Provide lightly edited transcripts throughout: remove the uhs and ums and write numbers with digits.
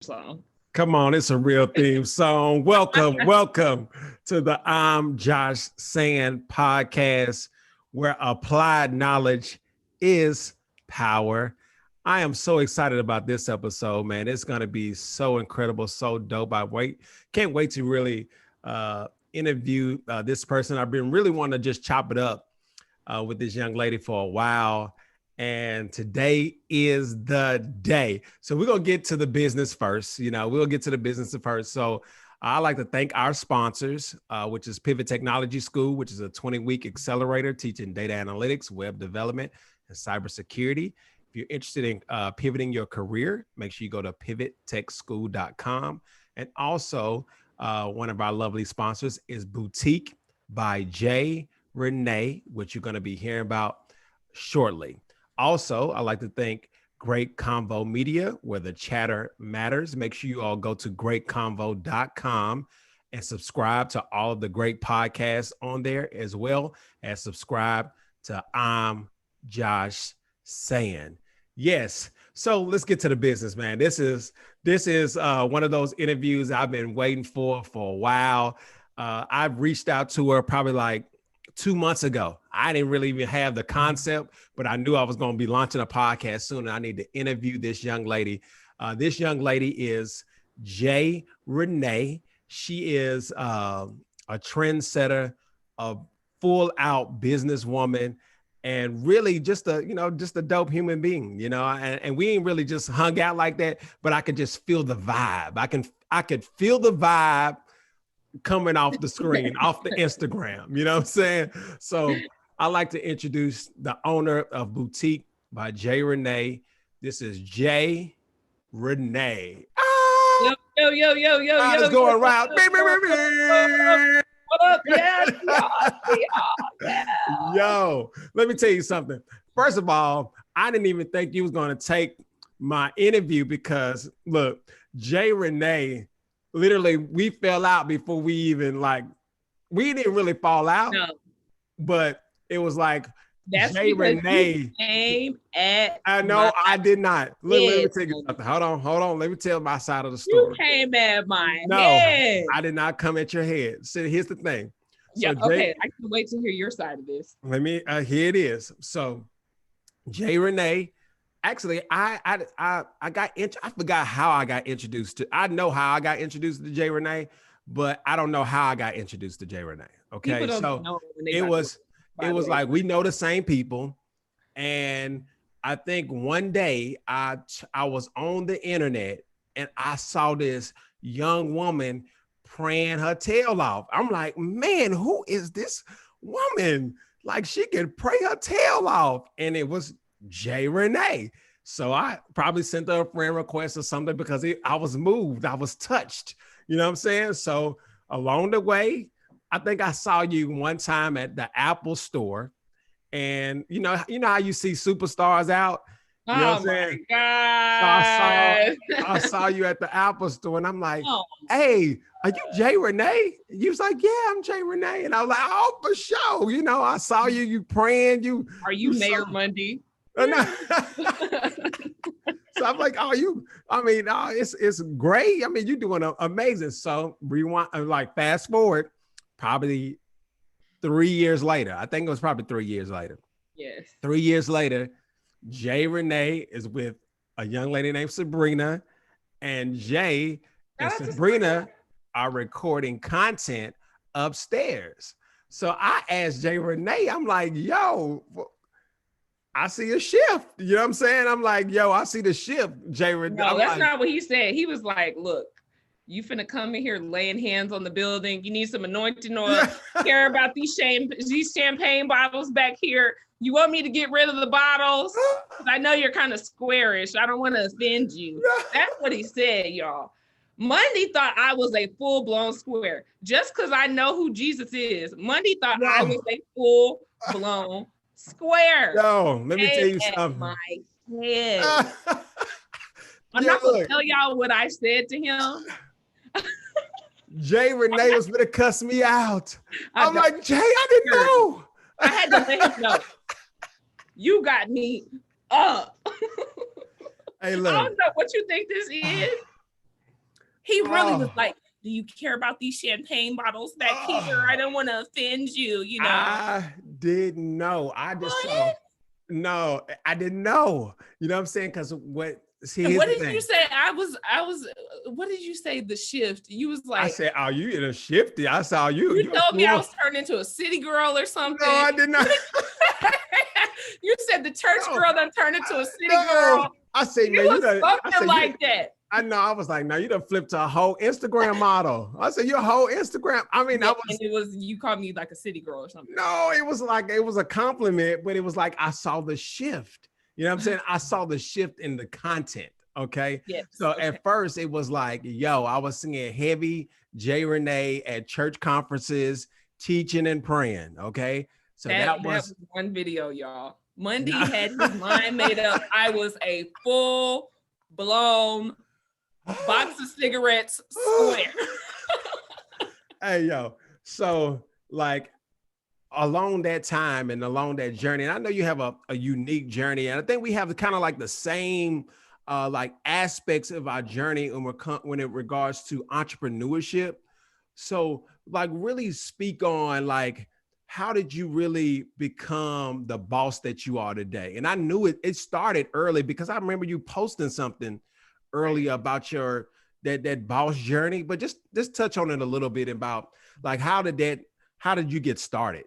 song. Come on, it's a real theme song. Welcome to the I'm Josh Saying podcast, where applied knowledge is power. I am so excited about this episode, man. It's going to be so incredible, so dope. Can't wait to really interview this person. I've been really wanting to just chop it up with this young lady for a while. And today is the day. So we're going to get to the business first. We'll get to the business first. So I'd like to thank our sponsors, which is Pivot Technology School, which is a 20-week accelerator teaching data analytics, web development, and cybersecurity. If you're interested in pivoting your career, make sure you go to pivottechschool.com. And also, one of our lovely sponsors is Boutique by J. Renee, which you're going to be hearing about shortly. Also, I'd like to thank Great Convo Media, where the chatter matters. Make sure you all go to greatconvo.com and subscribe to all of the great podcasts on there, as well as subscribe to I'm Josh Saying. Yes. So let's get to the business, man. This is one of those interviews I've been waiting for a while. I've reached out to her probably like 2 months ago. I didn't really even have the concept, but I knew I was going to be launching a podcast soon. And I need to interview this young lady. This young lady is J. Renee. She is a trendsetter, a full out businesswoman, and really just a dope human being, and we ain't really just hung out like that, but I could just feel the vibe. I could feel the vibe coming off the screen, off the Instagram, you know what I'm saying? So I'd like to introduce the owner of Boutique by J. Renee. This is J. Renee. Yo. It's going wild. What up? Yes. Yo, let me tell you something. First of all, I didn't even think you was going to take my interview because look, J. Renee, literally, we fell out before we didn't really fall out, but it was like, that's J. Renee came at I know I did not. Let me tell you something. Hold on. Let me tell my side of the story. You came at my head. I did not come at your head. So here's the thing. So okay, I can wait to hear your side of this. Let me, here it is. So J. Renee, actually, I forgot how I got introduced to. I know how I got introduced to J. Renee, but I don't know how I got introduced to J. Renee. Okay, so it was like we know the same people, and I think one day I was on the internet and I saw this young woman praying her tail off. I'm like, man, who is this woman? Like, she can pray her tail off, and it was J. Renee. So I probably sent her a friend request or something because I was moved. I was touched. You know what I'm saying? So along the way, I think I saw you one time at the Apple store. And you know how you see superstars out? You know what I'm saying? God. So I saw you at the Apple store, and I'm like, hey, are you J. Renee? You was like, yeah, I'm J. Renee. And I was like, oh, for sure. I saw you praying. Are you Mayor Mundy? So I'm like, it's great. I mean, you're doing amazing. So rewind, fast forward, probably 3 years later. I think it was probably 3 years later. Yes. 3 years later, J. Renee is with a young lady named Sabrina, and Jay and Sabrina are recording content upstairs. So I asked J. Renee, I'm like, yo, I see a shift. You know what I'm saying? I'm like, yo, I see the shift, J. Renee. No, that's not what he said. He was like, look, you finna come in here laying hands on the building. You need some anointing oil. Care about these champagne bottles back here. You want me to get rid of the bottles? I know you're kind of squarish. I don't want to offend you. That's what he said, y'all. Monday thought I was a full-blown square. Just because I know who Jesus is, Monday thought I was a full-blown square. No, let me tell you something. My head. I'm not going to tell y'all what I said to him. J. Renee was going to cuss me out. I'm like, Jay, I didn't know. I had to let him know. You got me up. Hey, look. I don't know what you think this is. He really was like, do you care about these champagne bottles back here? I don't want to offend you, you know. I didn't know. I just saw. No, I didn't know. You know what I'm saying? Because what did you say? I was, what did you say? The shift. You was like, I said, "Are you in a shifty?" I saw you. You told me I was turned into a city girl or something. No, I did not. You said the church girl that turned into a city girl. I said, man, you done, something like that. I know. I was like, no, you done flipped to a whole Instagram model. I said, your whole Instagram. I mean, and it was, you called me like a city girl or something. No, it was like, it was a compliment, but it was like, I saw the shift. You know what I'm saying? I saw the shift in the content. Okay. Yes. So at first it was like, yo, I was singing heavy J. Renee at church conferences, teaching and praying. Okay. So that was one video, y'all. Monday had his mind made up. I was a full blown box of cigarettes square. Hey, yo. So like along that time and along that journey, and I know you have a unique journey, and I think we have kind of like the same like aspects of our journey when it regards to entrepreneurship. So like really speak on like, how did you really become the boss that you are today? And I knew it started early because I remember you posting something earlier about your that boss journey, but just touch on it a little bit about like, how did you get started?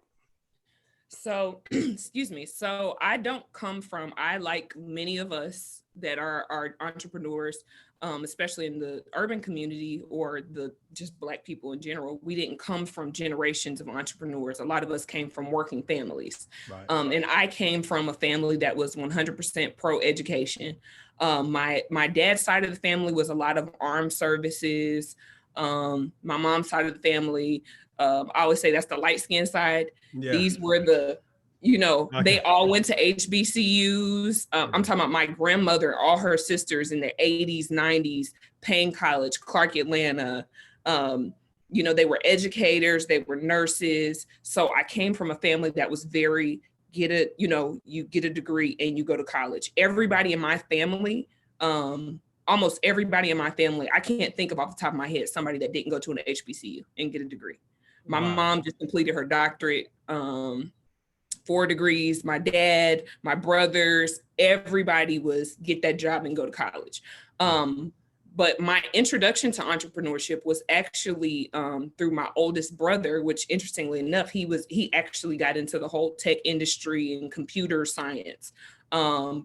So, excuse me. So I don't come from, I like many of us that are entrepreneurs, especially in the urban community or the just Black people in general, we didn't come from generations of entrepreneurs. A lot of us came from working families. Right. And I came from a family that was 100% pro-education. My dad's side of the family was a lot of armed services. My mom's side of the family, I always say that's the light-skinned side. Yeah. These were the, okay. They all went to HBCUs. I'm talking about my grandmother, all her sisters in the 80s, 90s, Payne College, Clark Atlanta. They were educators, they were nurses. So I came from a family that was very, you get a degree and you go to college. Everybody in my family, almost everybody in my family, I can't think of off the top of my head, somebody that didn't go to an HBCU and get a degree. My mom just completed her doctorate, 4 degrees. My dad, my brothers, everybody was get that job and go to college. But my introduction to entrepreneurship was actually through my oldest brother, which interestingly enough, he actually got into the whole tech industry and computer science,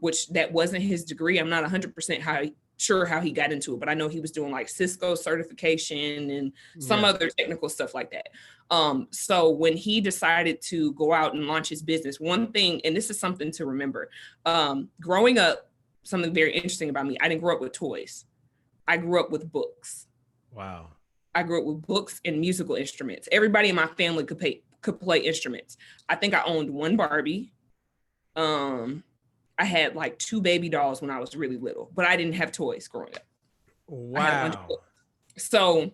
which that wasn't his degree. I'm not 100% sure how he got into it, but I know he was doing like Cisco certification and some other technical stuff like that. So when he decided to go out and launch his business, one thing, and this is something to remember, growing up, something very interesting about me, I didn't grow up with toys. I grew up with books. Wow. I grew up with books and musical instruments. Everybody in my family could play instruments. I think I owned 1 Barbie. I had like 2 baby dolls when I was really little, but I didn't have toys growing up. Wow. So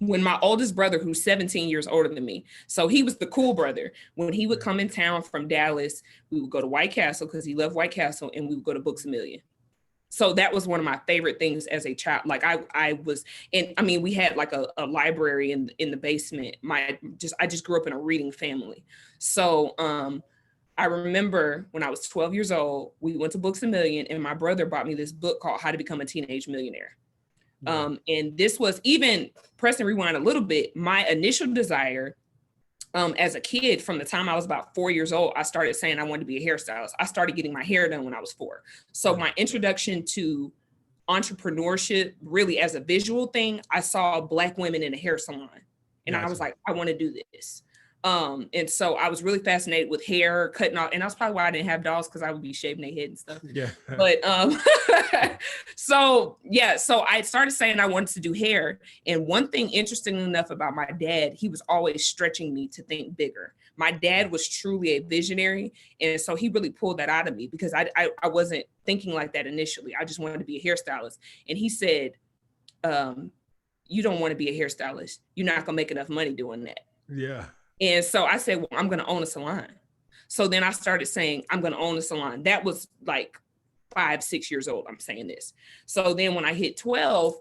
when my oldest brother, who's 17 years older than me, so he was the cool brother. When he would come in town from Dallas, we would go to White Castle because he loved White Castle, and we would go to Books A Million. So that was one of my favorite things as a child. Like we had like a library in the basement. I just grew up in a reading family. So I remember when I was 12 years old, we went to Books A Million, and my brother bought me this book called How to Become a Teenage Millionaire. And this was, even press and rewind a little bit, my initial desire as a kid, from the time I was about 4 years old, I started saying I wanted to be a hairstylist. I started getting my hair done when I was 4. So my introduction to entrepreneurship, really as a visual thing, I saw Black women in a hair salon. And I was like, I want to do this. And so I was really fascinated with hair, cutting off, and that's probably why I didn't have dolls, because I would be shaving their head and stuff. Yeah. But so I started saying I wanted to do hair. And one thing interesting enough about my dad, he was always stretching me to think bigger. My dad was truly a visionary. And so he really pulled that out of me, because I wasn't thinking like that initially. I just wanted to be a hairstylist. And he said, you don't want to be a hairstylist. You're not gonna make enough money doing that. Yeah. And so I said, well, I'm going to own a salon. So then I started saying, I'm going to own a salon. That was like 5, 6 years old. I'm saying this. So then when I hit 12,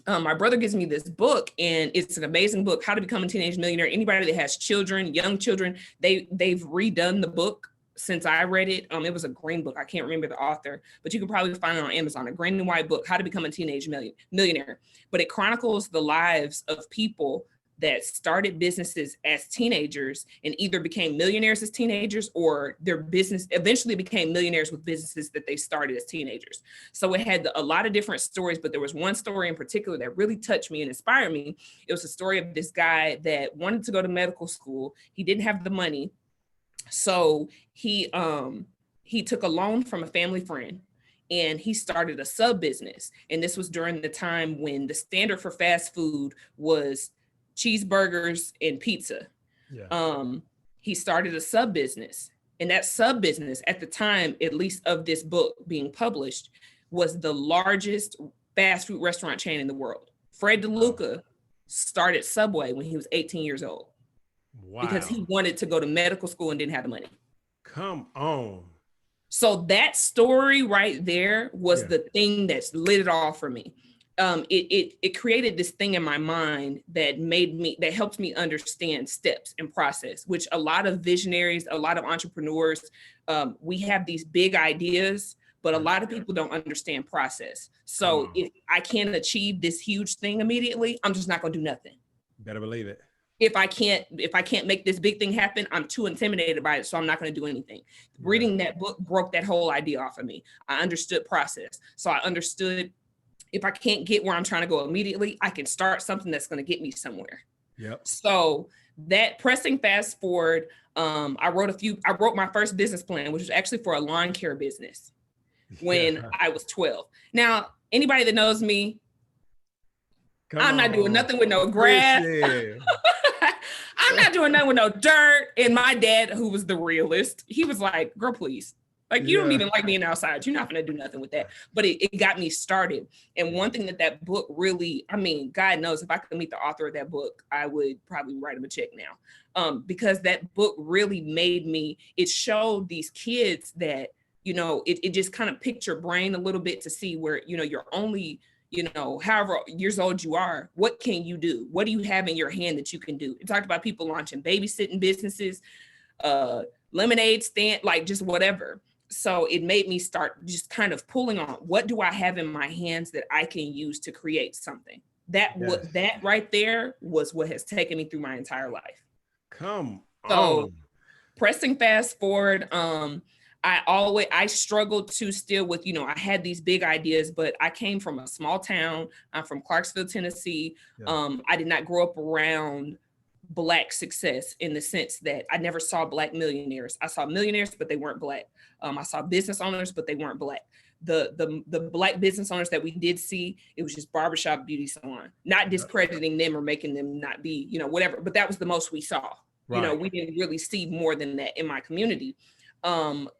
my brother gives me this book, and it's an amazing book, How to Become a Teenage Millionaire. Anybody that has children, young children, they've redone the book since I read it. It was a green book. I can't remember the author, but you can probably find it on Amazon, a green and white book, How to Become a Teenage Millionaire. But it chronicles the lives of people that started businesses as teenagers and either became millionaires as teenagers, or their business eventually became millionaires with businesses that they started as teenagers. So it had a lot of different stories, but there was one story in particular that really touched me and inspired me. It was a story of this guy that wanted to go to medical school. He didn't have the money. So he took a loan from a family friend, and he started a sub business. And this was during the time when the standard for fast food was cheeseburgers and pizza. Yeah. He started a sub business, and that sub business at the time, at least of this book being published, was the largest fast food restaurant chain in the world. Fred DeLuca started Subway when he was 18 years old. Wow. Because he wanted to go to medical school and didn't have the money. Come on. So that story right there was the thing that's lit it all for me. It created this thing in my mind that helped me understand steps and process, which a lot of visionaries, a lot of entrepreneurs, we have these big ideas, but a lot of people don't understand process. So if I can't achieve this huge thing immediately, I'm just not going to do nothing. Better believe it. If I can't make this big thing happen, I'm too intimidated by it, so I'm not going to do anything. Yeah. Reading that book broke that whole idea off of me. I understood process. So I understood if I can't get where I'm trying to go immediately, I can start something that's going to get me somewhere. Yep. So that pressing fast forward, I wrote my first business plan, which was actually for a lawn care business when I was 12. Now, anybody that knows me, I'm not doing nothing with no grass. I'm not doing nothing with no dirt. And my dad, who was the realist, he was like, girl, please. Like, you don't even like being outside. You're not going to do nothing with that. But it got me started. And one thing that book really, I mean, God knows if I could meet the author of that book, I would probably write him a check now. Because that book really made me, it showed these kids that, it just kind of picked your brain a little bit to see where, you're only, however years old you are, what can you do? What do you have in your hand that you can do? It talked about people launching babysitting businesses, lemonade stand, like just whatever. So it made me start just kind of pulling on what do I have in my hands that I can use to create something. That right there was what has taken me through my entire life. Come on. So pressing fast forward, I struggled to still with, I had these big ideas, but I came from a small town. I'm from Clarksville, Tennessee. Yeah. I did not grow up around Black success in the sense that I never saw Black millionaires. I saw millionaires, but they weren't Black. I saw business owners, but they weren't Black. The Black business owners that we did see, it was just barbershop, beauty salon, not discrediting them or making them not be, whatever, but that was the most we saw. Right. We didn't really see more than that in my community.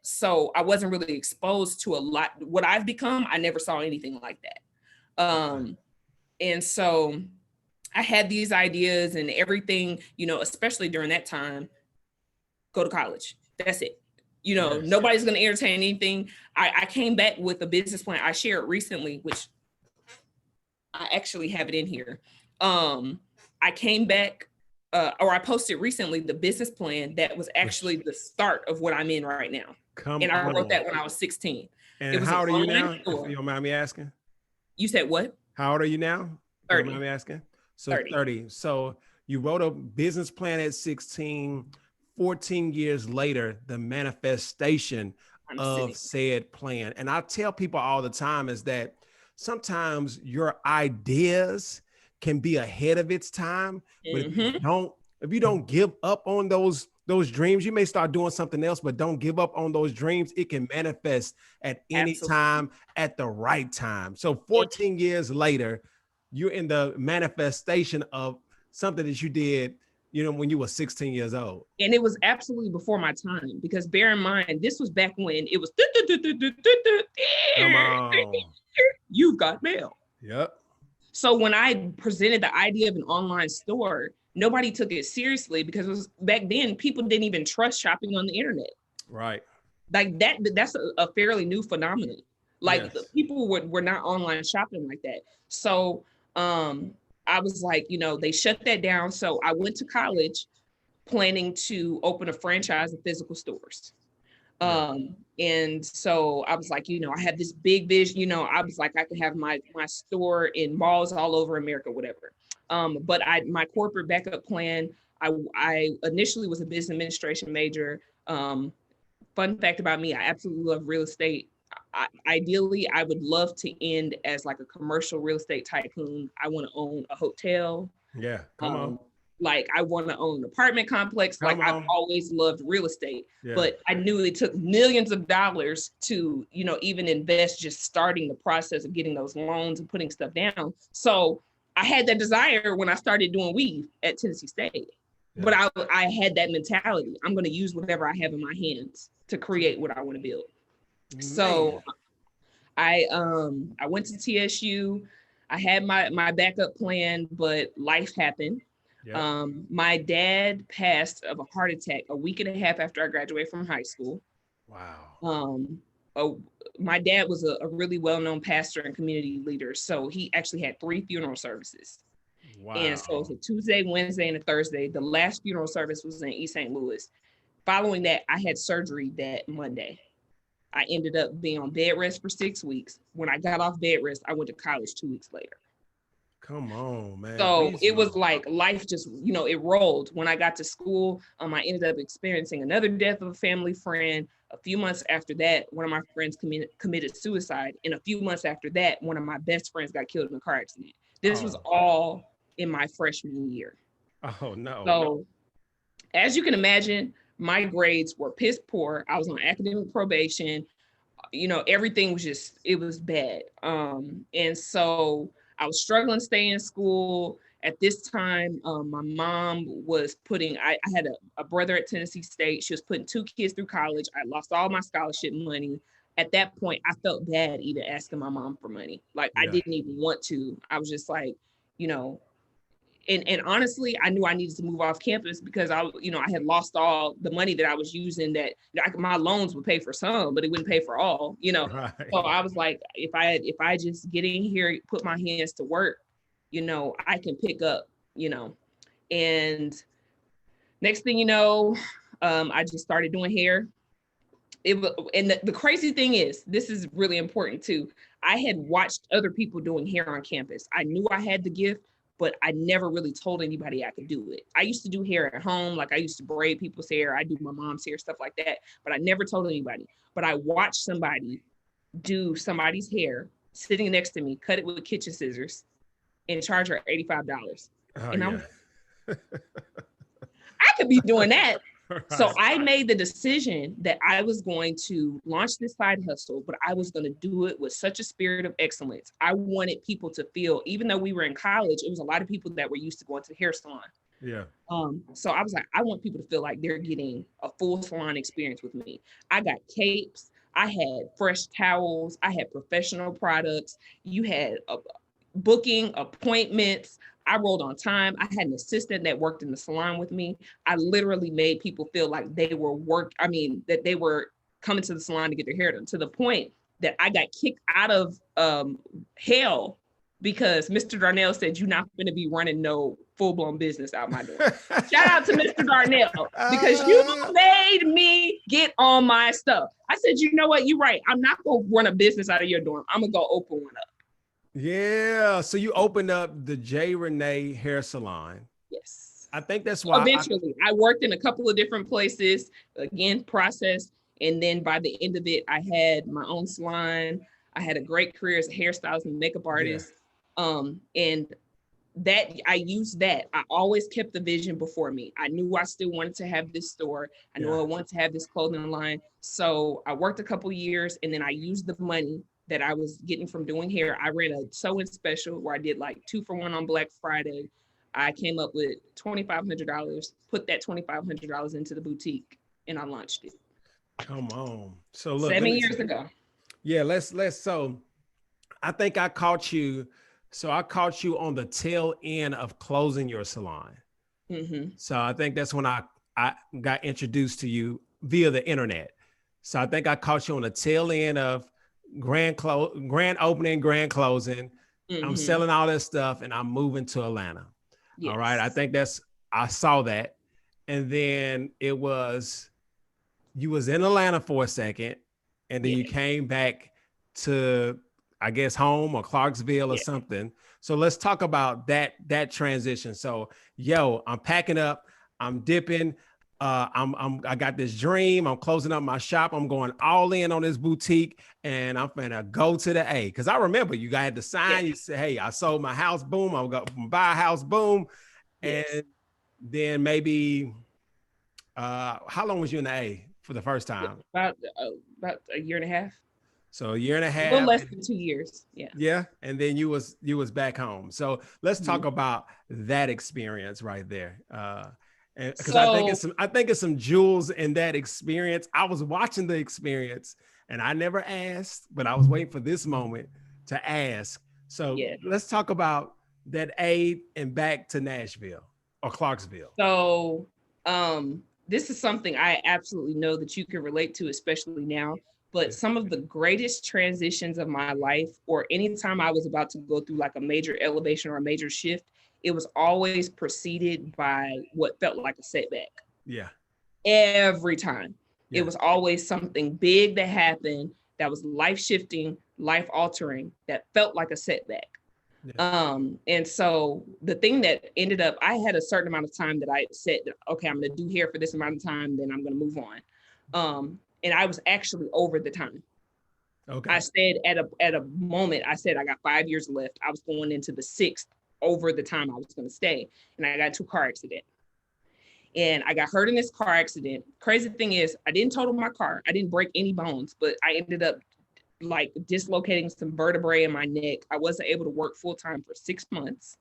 So I wasn't really exposed to a lot. What I've become, I never saw anything like that. And so I had these ideas and everything, especially during that time, go to college. That's it. Nobody's going to entertain anything. I came back with a business plan. I shared recently, which I actually have it in here. I came back, or I posted recently the business plan that was actually the start of what I'm in right now. I wrote that when I was 16. And how old are you now? If you don't mind me asking. You said what? How old are you now? 30. You don't mind me asking? So 30. So you wrote a business plan at 16. 14 years later, the manifestation of said plan. And I tell people all the time is that sometimes your ideas can be ahead of its time, but if you don't give up on those dreams, you may start doing something else, but don't give up on those dreams. It can manifest at any time at the right time. So 14 years later, you're in the manifestation of something that you did, when you were 16 years old. And it was absolutely before my time, because bear in mind, this was back when it was, come on. You've got mail. Yep. So when I presented the idea of an online store, nobody took it seriously because it was back then, people didn't even trust shopping on the internet. Right. Like that's a fairly new phenomenon. Like people were not online shopping like that. So I was like, they shut that down. So I went to college planning to open a franchise of physical stores. And so I was like, I had this big vision, I was like, I could have my store in malls all over America, whatever. But my corporate backup plan, I initially was a business administration major. Fun fact about me, I absolutely love real estate. Ideally, I would love to end as like a commercial real estate tycoon. I want to own a hotel. Yeah, come on. Like I want to own an apartment complex. I've always loved real estate, but I knew it took millions of dollars to, even invest just starting the process of getting those loans and putting stuff down. So I had that desire when I started doing weave at Tennessee State, but I had that mentality. I'm going to use whatever I have in my hands to create what I want to build. Man. So I went to TSU. I had my backup plan, but life happened. Yep. My dad passed of a heart attack a week and a half after I graduated from high school. Wow. My dad was a really well-known pastor and community leader. So he actually had 3 funeral services. Wow. And so it was a Tuesday, Wednesday, and a Thursday. The last funeral service was in East St. Louis. Following that, I had surgery that Monday. I ended up being on bed rest for 6 weeks. When I got off bed rest, I went to college 2 weeks later. Come on, man. So it was like life just, it rolled. When I got to school, I ended up experiencing another death of a family friend. A few months after that, one of my friends committed suicide. And a few months after that, one of my best friends got killed in a car accident. This was all in my freshman year. Oh, no. So as you can imagine, my grades were piss poor. I was on academic probation. Everything was it was bad. And so I was struggling to stay in school. At this time, my mom was I had a brother at Tennessee State. She was putting 2 kids through college. I lost all my scholarship money. At that point, I felt bad even asking my mom for money. I didn't even want to. I was just like, and honestly, I knew I needed to move off campus because I had lost all the money that I was using that my loans would pay for some, but it wouldn't pay for all, Right. So I was like, if I just get in here, put my hands to work, I can pick up, and next thing you know, I just started doing hair. And the crazy thing is, this is really important too. I had watched other people doing hair on campus. I knew I had the gift, but I never really told anybody I could do it. I used to do hair at home. I used to braid people's hair. I do my mom's hair, stuff like that, but I never told anybody. But I watched somebody do somebody's hair sitting next to me, cut it with kitchen scissors and charge her $85. And I could be doing that. Right. So I made the decision that I was going to launch this side hustle, but I was going to do it with such a spirit of excellence. I wanted people to feel, even though we were in college, it was a lot of people that were used to going to the hair salon. Yeah. So I was like, I want people to feel like they're getting a full salon experience with me. I got capes. I had fresh towels. I had professional products. You had booking appointments. I rolled on time. I had an assistant that worked in the salon with me. I literally made people feel like they were that they were coming to the salon to get their hair done, to the point that I got kicked out of hell because Mr. Darnell said, "You're not going to be running no full-blown business out my door." Shout out to Mr. Darnell, because you made me get on my stuff. I said, you know what? You're right. I'm not going to run a business out of your dorm. I'm going to go open one up. Yeah. So you opened up the J. Renee hair salon. Yes. I think that's why. Eventually, I worked in a couple of different places, again, process. And then by the end of it, I had my own salon. I had a great career as a hairstylist and makeup artist. Yeah. And that I used that. I always kept the vision before me. I knew I still wanted to have this store. I knew I wanted to have this clothing line. So I worked a couple years, and then I used the money that I was getting from doing hair. I ran a sewing special where I did 2-for-1 on Black Friday. I came up with $2,500, put that $2,500 into the boutique, and I launched it. Come on. So look, 7 years ago. Yeah, let's so I think I caught you. So I caught you on the tail end of closing your salon. Mm-hmm. So I think that's when I got introduced to you via the internet. So I think I caught you on the tail end of grand opening, grand closing. I'm selling all that stuff and I'm moving to Atlanta. Yes. All right. I saw that. And then you was in Atlanta for a second and then you came back to, I guess, home or Clarksville or something. So let's talk about that transition. So, I'm packing up, I'm dipping. I got this dream. I'm closing up my shop. I'm going all in on this boutique and I'm gonna go to the A. Cause I remember you had the sign, you said, hey, I sold my house, boom. I'm gonna buy a house, boom. And then maybe, how long was you in the A for the first time? About a year and a half. So a year and a half. A little less than 2 years. Yeah. Yeah. And then you was back home. So let's talk about that experience right there. And because I think it's some jewels in that experience. I was watching the experience and I never asked, but I was waiting for this moment to ask. So let's talk about that A and back to Nashville or Clarksville. So this is something I absolutely know that you can relate to, especially now. But some of the greatest transitions of my life, or anytime I was about to go through like a major elevation or a major shift, it was always preceded by what felt like a setback. Yeah. Every time. Yeah. It was always something big that happened that was life-shifting, life-altering, that felt like a setback. Yeah. And so the thing that ended up, I had a certain amount of time that I said, okay, I'm going to do hair for this amount of time, then I'm going to move on. And I was actually over the time. Okay. I said at a moment, I said, I got 5 years left. I was going into the 6th over the time I was going to stay. And I got into a car accident. And I got hurt in this car accident. Crazy thing is, I didn't total my car. I didn't break any bones, but I ended up like dislocating some vertebrae in my neck. I wasn't able to work full time for 6 months.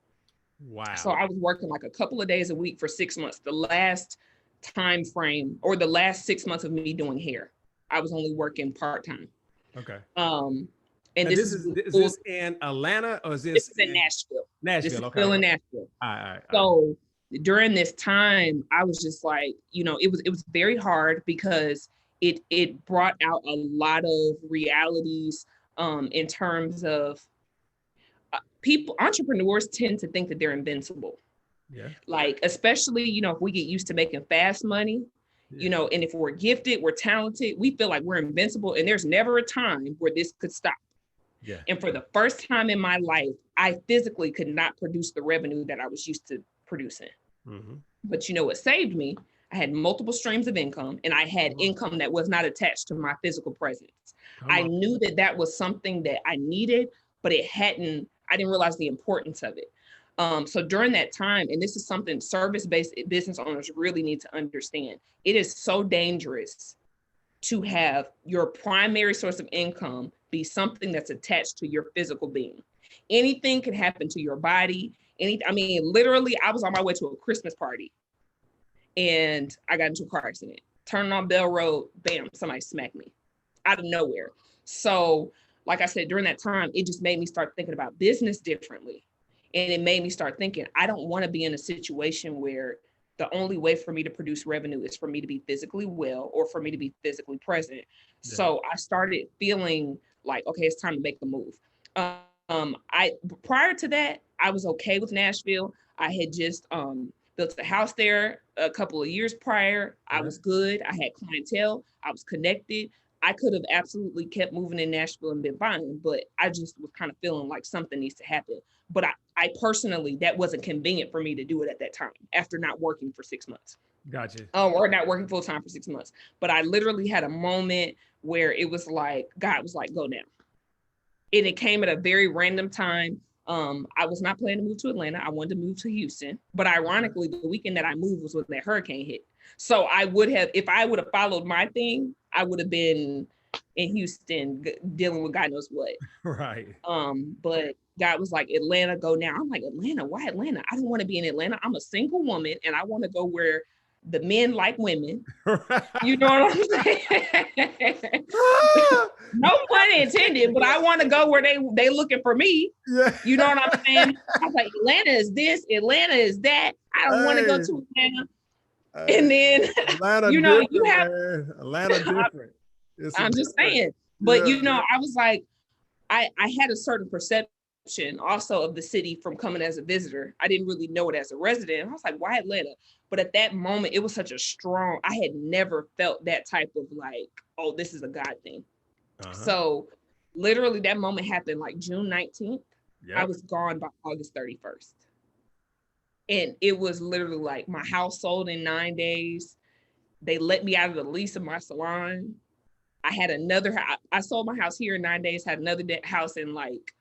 Wow. So I was working like a couple of days a week for 6 months. The last time frame, or the last 6 months of me doing hair, I was only working part-time. Okay. And this is in Atlanta, or is this in Nashville? Nashville, this is okay. Still in Nashville. All right. So during this time, I was just like, it was very hard because it brought out a lot of realities in terms of entrepreneurs tend to think that they're invincible. Yeah. Like, especially, if we get used to making fast money, and if we're gifted, we're talented, we feel like we're invincible and there's never a time where this could stop. Yeah. And for the first time in my life, I physically could not produce the revenue that I was used to producing. Mm-hmm. But what saved me? I had multiple streams of income and I had income that was not attached to my physical presence. I knew that was something that I needed, but I didn't realize the importance of it. So during that time, and this is something service-based business owners really need to understand, it is so dangerous to have your primary source of income be something that's attached to your physical being. Anything can happen to your body. Literally, I was on my way to a Christmas party and I got into a car accident. Turning on Bell Road, bam, somebody smacked me out of nowhere. So, like I said, during that time, it just made me start thinking about business differently. And it made me start thinking, I don't want to be in a situation where the only way for me to produce revenue is for me to be physically well or for me to be physically present. Yeah. So I started feeling like, okay, it's time to make the move. Prior to that, I was okay with Nashville. I had just built a house there a couple of years prior. I was good. I had clientele. I was connected. I could have absolutely kept moving in Nashville and been fine, but I just was kind of feeling like something needs to happen. But I personally, that wasn't convenient for me to do it at that time after not working for 6 months. Gotcha. Or not working full time for 6 months. But I literally had a moment where it was like, God was like, go now. And it came at a very random time. I was not planning to move to Atlanta. I wanted to move to Houston. But ironically, the weekend that I moved was when that hurricane hit. So if I would have followed my thing, I would have been in Houston dealing with God knows what. Right. But God was like, Atlanta, go now. I'm like, Atlanta? Why Atlanta? I don't want to be in Atlanta. I'm a single woman and I want to go where the men like women. You know what I'm saying? No pun intended, but I want to go where they looking for me. Yeah. You know what I'm saying? I was like, Atlanta is this, Atlanta is that. I don't want to go to Atlanta. And then Atlanta, you have Atlanta different. I'm just saying, but I was like, I had a certain perception also of the city from coming as a visitor. I didn't really know it as a resident. I was like, why Atlanta? But at that moment, it was such a strong, I had never felt that type of like, oh, this is a God thing. So literally that moment happened like June 19th. Yep. I was gone by August 31st. And it was literally like my house sold in 9 days. They let me out of the lease of my salon. I had another, I sold my house here in 9 days, had another house in like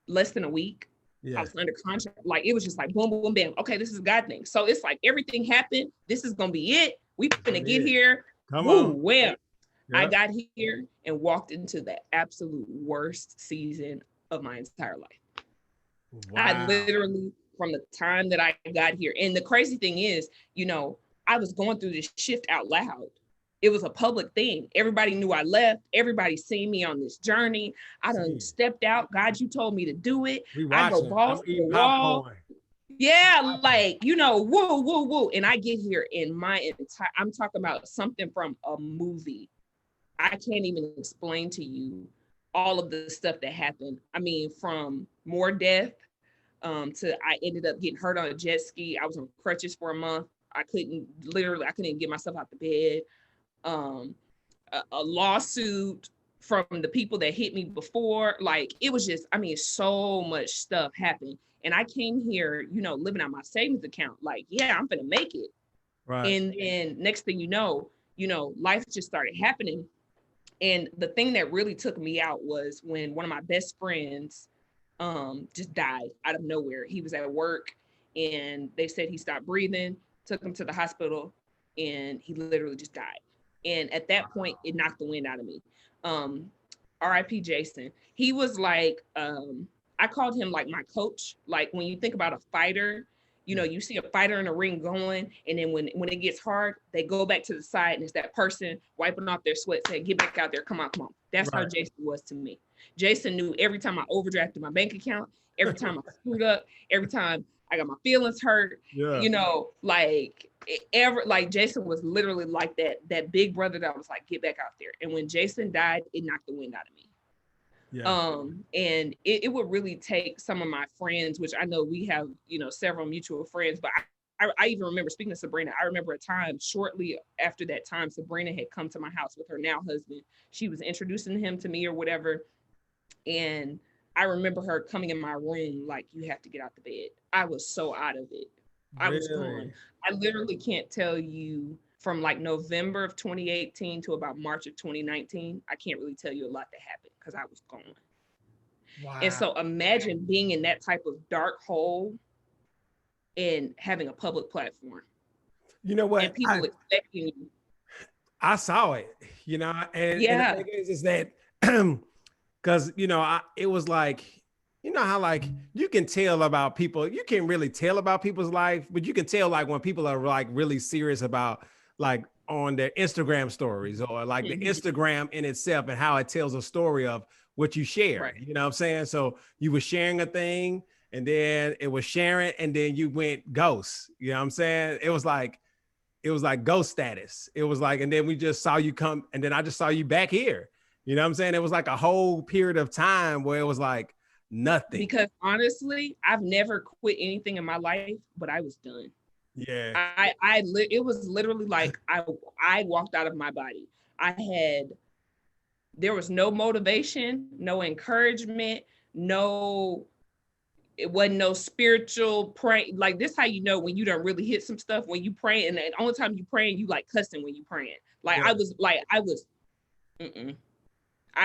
less than a week. Yeah. I was under contract. Like, it was just like boom, boom, bam. Okay, this is a God thing. So it's like everything happened. This is going to be it. We finna get here. Come on. Well, yep. I got here and walked into the absolute worst season of my entire life. Wow. I literally, from the time that I got here, and the crazy thing is, you know, I was going through this shift out loud. It was a public thing. Everybody knew I left. Everybody seen me on this journey. I done stepped out. God, you told me to do it. I go balls to the wall. Yeah, like, you know, woo, woo, woo. And I get here in my entire, I'm talking about something from a movie. I can't even explain to you all of the stuff that happened. I mean, from more death to I ended up getting hurt on a jet ski. I was on crutches for a month. I couldn't even get myself out the bed. A lawsuit from the people that hit me before. Like, it was just, I mean, so much stuff happened. And I came here, you know, living on my savings account. Like, yeah, I'm gonna make it. Right. And next thing you know, life just started happening. And the thing that really took me out was when one of my best friends just died out of nowhere. He was at work and they said he stopped breathing, took him to the hospital, and he literally just died. And at that point, it knocked the wind out of me. R.I.P. Jason. He was like, I called him like my coach. Like, when you think about a fighter, you know, you see a fighter in the ring going, and then when it gets hard, they go back to the side, and it's that person wiping off their sweat, saying, get back out there, come on. That's right. How Jason was to me. Jason knew every time I overdrafted my bank account, every time I screwed up, every time I got my feelings hurt, you know, like Jason was literally like that big brother that was like, get back out there. And when Jason died, it knocked the wind out of me. Yeah. And it would really take some of my friends, which I know we have, you know, several mutual friends, but I even remember speaking to Sabrina. I remember a time shortly after that time, Sabrina had come to my house with her now husband. She was introducing him to me or whatever. And I remember her coming in my room, like, you have to get out the bed. I was so out of it. I was gone. I literally can't tell you from like November of 2018 to about March of 2019. I can't really tell you a lot that happened because I was gone. Wow. And so imagine being in that type of dark hole and having a public platform. You know what? And people expecting you. I saw it, you know, and the thing is that because, you know, it was like, you know how like you can tell about people, you can't really tell about people's life, but you can tell like when people are like really serious about like on their Instagram stories or like the Instagram in itself and how it tells a story of what you share. Right. You know what I'm saying? So you were sharing a thing and then it was sharing and then you went ghost. You know what I'm saying? It was like ghost status. It was like, and then we just saw you come and then I just saw you back here. You know what I'm saying? It was like a whole period of time where it was like nothing. Because honestly, I've never quit anything in my life, but I was done. Yeah. It was literally like I walked out of my body. There was no motivation, no encouragement, it wasn't no spiritual pray. Like, this how you know when you don't really hit some stuff, when you pray, and the only time you praying, you like cussing when you praying. Like, yeah. I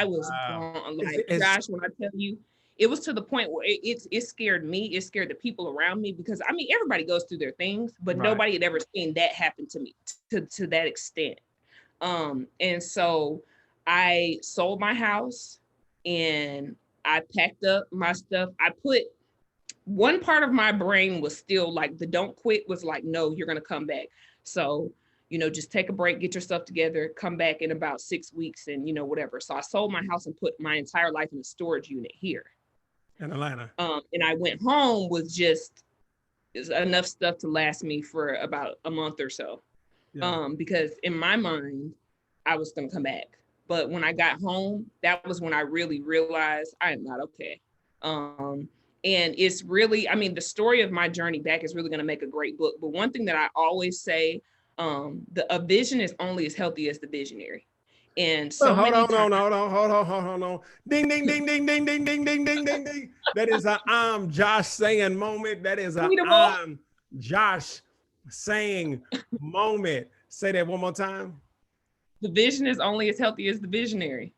was gone. Like, Josh, when I tell you, it was to the point where it scared me. It scared the people around me because, I mean, everybody goes through their things, but nobody had ever seen that happen to me to that extent. And so I sold my house and I packed up my stuff. One part of my brain was still like, the don't quit was like, no, you're going to come back. So, you know, just take a break, get your stuff together, come back in about 6 weeks and, you know, whatever. So I sold my house and put my entire life in a storage unit here in Atlanta. And I went home with just enough stuff to last me for about a month or so. Yeah. Because in my mind, I was going to come back. But when I got home, that was when I really realized I am not okay. And it's really, I mean, the story of my journey back is really going to make a great book. But one thing that I always say, a vision is only as healthy as the visionary. And Well, so hold many on, times, hold on. Ding, ding, ding, ding, ding, ding, ding, ding, ding, ding, ding. That is a I'm Josh saying moment. That is a I'm Josh saying moment. Say that one more time. the vision is only as healthy as the visionary,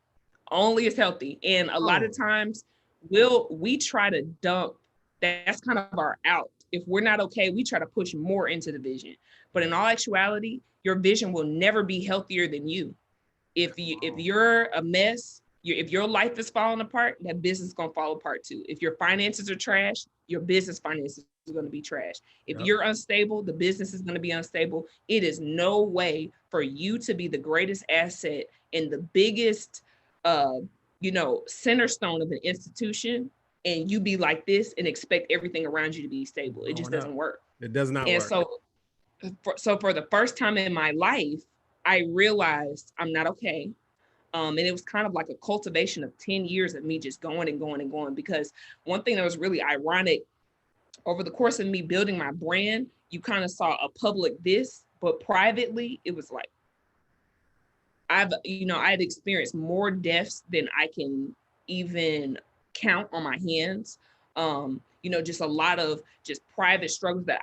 only as healthy. And a lot of times we try to dump, that's kind of our out. If we're not okay, we try to push more into the vision. But in all actuality, your vision will never be healthier than you. If you're a mess, if your life is falling apart, that business is gonna fall apart too. If your finances are trash, your business finances are gonna be trash. If you're unstable, the business is gonna be unstable. It is no way for you to be the greatest asset and the biggest, center stone of an institution, and you be like this and expect everything around you to be stable. It just doesn't work. It does not and work. So for the first time in my life, I realized I'm not okay. And it was kind of like a cultivation of 10 years of me just going and going and going. Because one thing that was really ironic, over the course of me building my brand, you kind of saw a public this, but privately, it was like, I've experienced more deaths than I can even count on my hands. Just a lot of just private struggles that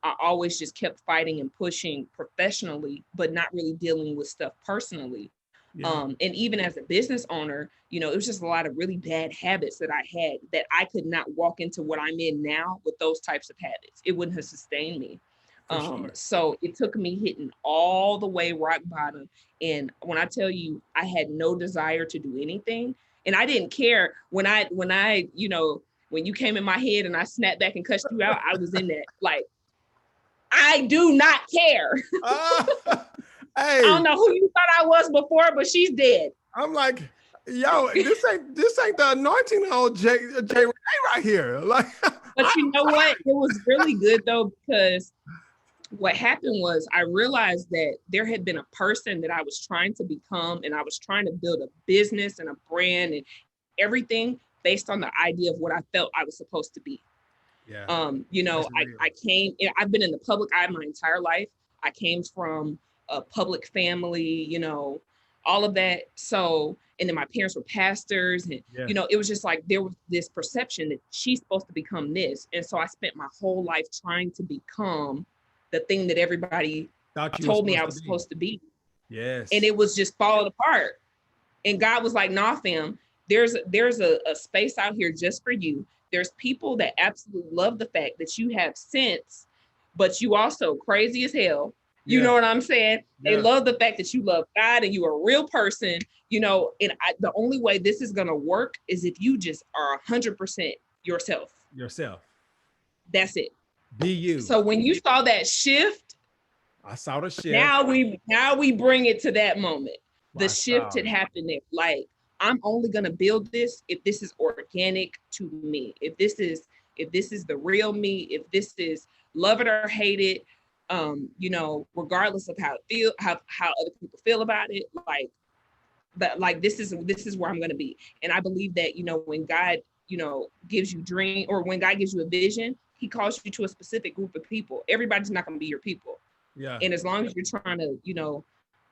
I always just kept fighting and pushing professionally, but not really dealing with stuff personally. And even as a business owner, it was just a lot of really bad habits that I had that I could not walk into what I'm in now with those types of habits. It wouldn't have sustained me. So it took me hitting all the way rock bottom. And when I tell you, I had no desire to do anything, and I didn't care when when you came in my head and I snapped back and cussed you out, I was in that. Like, I do not care. I don't know who you thought I was before, but she's dead. I'm like, yo, this ain't the anointing on J Renee right here. Like, but you know what? It was really good though, because what happened was I realized that there had been a person that I was trying to become, and I was trying to build a business and a brand and everything based on the idea of what I felt I was supposed to be. Yeah. I've been in the public eye my entire life. I came from a public family, all of that. So, and then my parents were pastors, and, it was just like, there was this perception that she's supposed to become this. And so I spent my whole life trying to become the thing that everybody told me I was supposed to be. Yes. And it was just falling apart. And God was like, nah, fam, there's a space out here just for you. There's people that absolutely love the fact that you have sense, but you also crazy as hell. You know what I'm saying? They love the fact that you love God and you're a real person, and the only way this is going to work is if you just are 100% yourself. That's it. Be you. So when you saw that shift, I saw the shift. Now we bring it to that moment. The shift had happened there. Like, I'm only going to build this if this is organic to me. If this is the real me, if this is love it or hate it, regardless of how other people feel about it, this is where I'm going to be. And I believe that, when God, gives you dream, or when God gives you a vision, he calls you to a specific group of people. Everybody's not going to be your people. Yeah. And as long as you're trying to,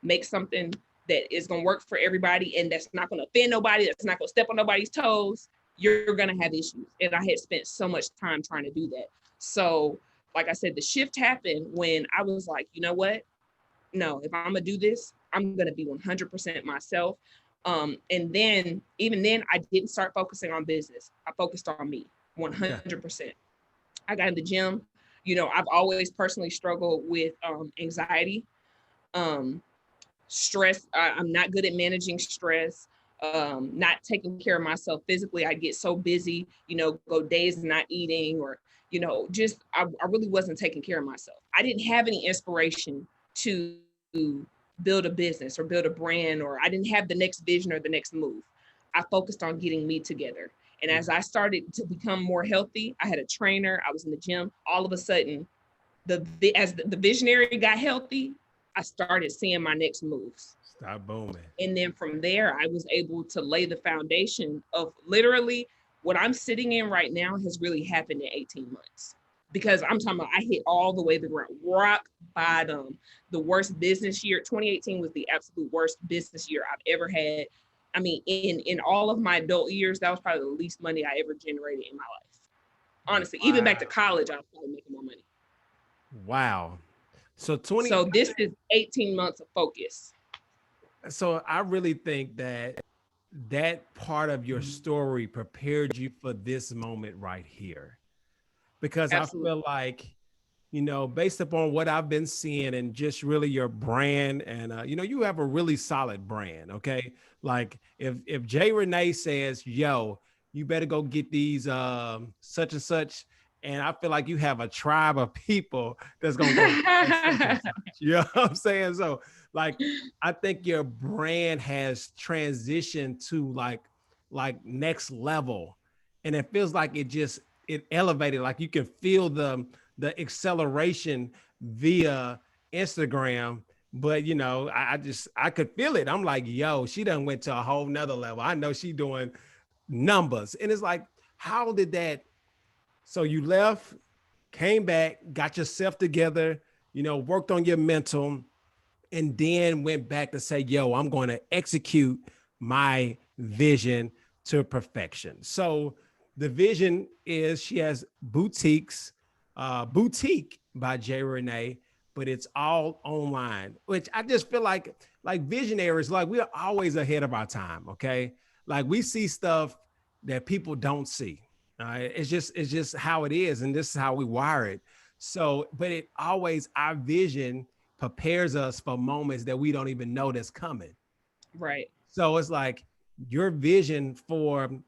make something that is going to work for everybody and that's not going to offend nobody, that's not going to step on nobody's toes, you're going to have issues. And I had spent so much time trying to do that. So, like I said, the shift happened when I was like, you know what? No, if I'm going to do this, I'm going to be 100% myself. And then, even then, I didn't start focusing on business. I focused on me 100%. I got in the gym. I've always personally struggled with anxiety, stress. I'm not good at managing stress, not taking care of myself physically. I get so busy, go days not eating, or, I really wasn't taking care of myself. I didn't have any inspiration to build a business or build a brand, or I didn't have the next vision or the next move. I focused on getting me together. And as I started to become more healthy, I had a trainer, I was in the gym. All of a sudden, as the visionary got healthy, I started seeing my next moves. Stop booming. And then from there, I was able to lay the foundation of literally What I'm sitting in right now has really happened in 18 months. Because I'm talking about, I hit all the way to the ground, rock bottom. The worst business year, 2018 was the absolute worst business year I've ever had. I mean, in all of my adult years, that was probably the least money I ever generated in my life. Honestly, even back to college, I was probably making more money. Wow. So this is 18 months of focus. So I really think that part of your story prepared you for this moment right here. Because Absolutely. I feel like, based upon what I've been seeing and just really your brand and, you have a really solid brand. Okay. Like if Jay Renee says, yo, you better go get these such and such. And I feel like you have a tribe of people that's going to go. Such and such. You know what I'm saying? So like, I think your brand has transitioned to like next level. And it feels like it elevated, like you can feel the acceleration via Instagram. But I could feel it. I'm like, yo, she done went to a whole nother level. I know she doing numbers. And it's like, how did that? So you left, came back, got yourself together, worked on your mental, and then went back to say, yo, I'm going to execute my vision to perfection. So the vision is she has boutique by J Renee, but it's all online, which I just feel like visionaries, like we're always ahead of our time. Okay. Like we see stuff that people don't see. It's just how it is. And this is how we wire it. So, but it always, our vision prepares us for moments that we don't even know that's coming. Right. So it's like your vision for an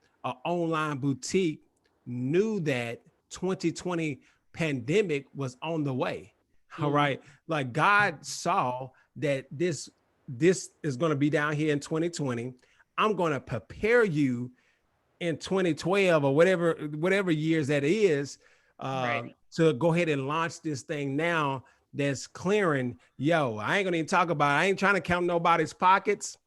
online boutique knew that 2020 pandemic was on the way. All right. Like God saw that this is going to be down here in 2020. I'm going to prepare you in 2012 or whatever years that is, right. to go ahead and launch this thing now that's clearing. Yo, I ain't gonna even talk about it. I ain't trying to count nobody's pockets.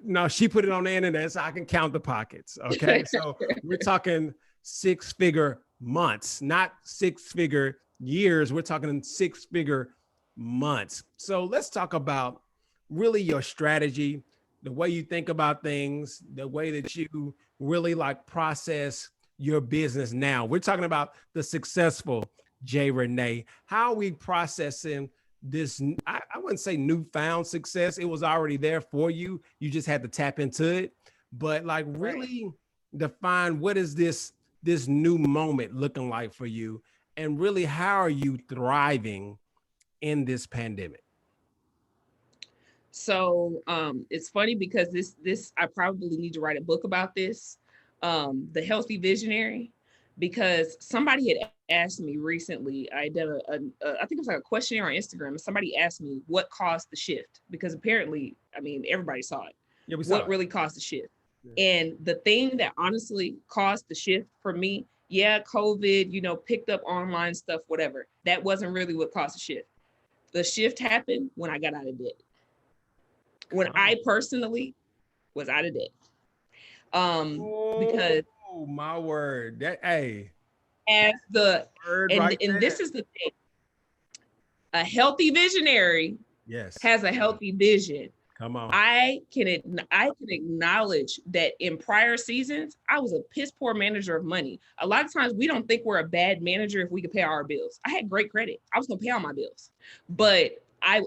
No, she put it on the internet so I can count the pockets. Okay. So we're talking 6-figure months, not 6-figure years. We're talking 6-figure months. So let's talk about really your strategy, the way you think about things, the way that you really like process your business now. We're talking about the successful J Renee. How are we processing this? I wouldn't say newfound success. It was already there for you. You just had to tap into it. But like really define what is this new moment looking like for you? And really, how are you thriving in this pandemic? So it's funny because this I probably need to write a book about this, the healthy visionary, because somebody had asked me recently. I did I think it was like a questionnaire on Instagram, and somebody asked me what caused the shift, because apparently, I mean, everybody saw it. Yeah, we saw what really caused the shift. Yeah. And the thing that honestly caused the shift for me, yeah, COVID, picked up online stuff, whatever. That wasn't really what caused the shift. The shift happened when I got out of debt. When I personally was out of debt. Because my word, that as the and this is the thing. A healthy visionary has a healthy vision. Come on. I can acknowledge that in prior seasons, I was a piss poor manager of money. A lot of times we don't think we're a bad manager if we can pay our bills. I had great credit. I was gonna pay all my bills. But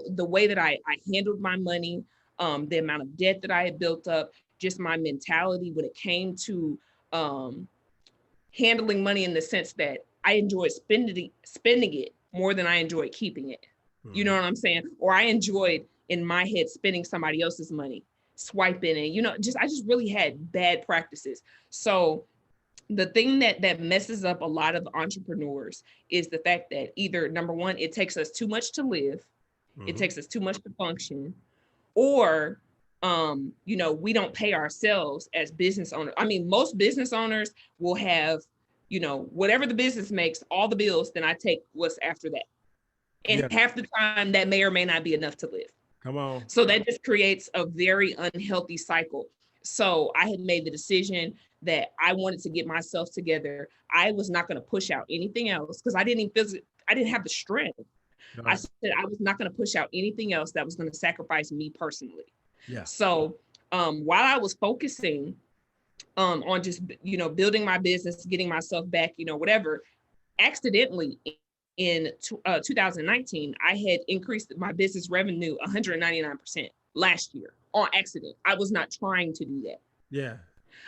the way that I handled my money, the amount of debt that I had built up, just my mentality when it came to handling money, in the sense that I enjoyed spending it more than I enjoyed keeping it. You know what I'm saying? Or I enjoyed, in my head, spending somebody else's money, swiping it. I just really had bad practices. So the thing that messes up a lot of entrepreneurs is the fact that either, number one, it takes us too much to live, it takes us too much to function, or we don't pay ourselves as business owners. I mean, most business owners will have, whatever the business makes, all the bills, then I take what's after that. And half the time that may or may not be enough to live. Come on. So that just creates a very unhealthy cycle. So I had made the decision that I wanted to get myself together. I was not going to push out anything else because I didn't have the strength. I Right. said I was not going to push out anything else that was going to sacrifice me personally. Yeah. So while I was focusing on just, building my business, getting myself back, whatever, accidentally in 2019, I had increased my business revenue 199% last year on accident. I was not trying to do that. Yeah.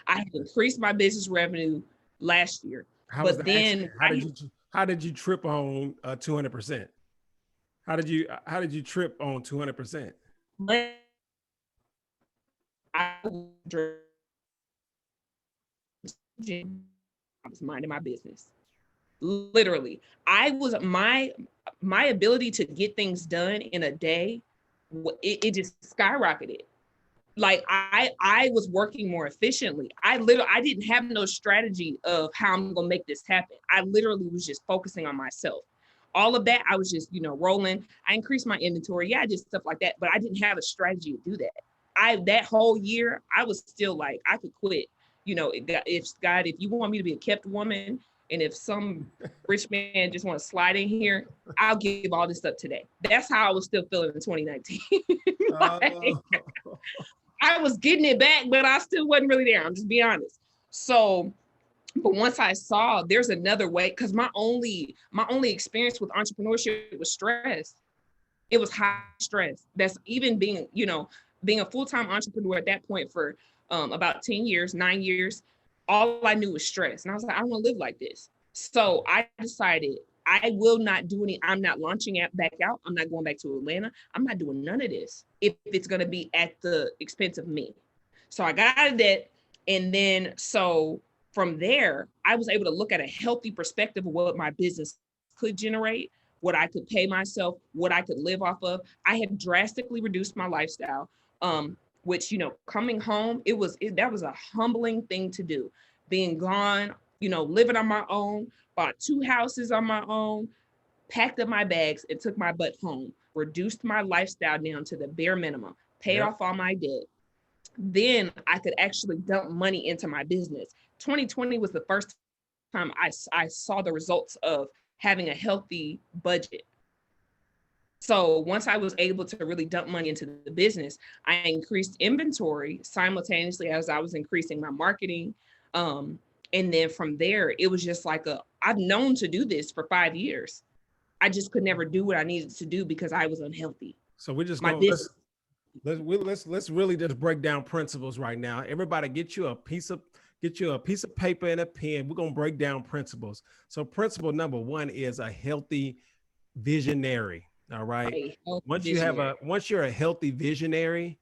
I had increased my business revenue last year, How was but the accident? then How did you trip on 200%? How did you trip on 200%? I was minding my business. Literally, I was my ability to get things done in a day, it just skyrocketed. Like I was working more efficiently. I didn't have no strategy of how I'm gonna make this happen. I literally was just focusing on myself. All of that, I was just, rolling. I increased my inventory. Yeah, I did stuff like that, but I didn't have a strategy to do that. That whole year, I was still like, I could quit. If you want me to be a kept woman, and if some rich man just want to slide in here, I'll give all this up today. That's how I was still feeling in 2019. Like, I was getting it back, but I still wasn't really there. I'm just being honest. So, but once I saw there's another way, because my only experience with entrepreneurship was stress. It was high stress. That's even being a full-time entrepreneur at that point for about 10 years, 9 years. All I knew was stress. And I was like, I don't want to live like this. So I decided I will not do I'm not launching back out. I'm not going back to Atlanta. I'm not doing none of this if it's going to be at the expense of me. So I got out of that. And then, so from there, I was able to look at a healthy perspective of what my business could generate, what I could pay myself, what I could live off of. I had drastically reduced my lifestyle, which, coming home, that was a humbling thing to do. Being gone, living on my own, bought 2 houses on my own, packed up my bags and took my butt home, reduced my lifestyle down to the bare minimum, paid Yep. off all my debt. Then I could actually dump money into my business. 2020 was the first time I saw the results of having a healthy budget. So once I was able to really dump money into the business, I increased inventory simultaneously as I was increasing my marketing. And then from there, it was just like I've known to do this for 5 years. I just could never do what I needed to do because I was unhealthy. So we're just My going business. let's really just break down principles right now. Everybody get you a piece of paper and a pen. We're gonna break down principles. So principle number one is a healthy visionary. All right. Once you're a healthy visionary,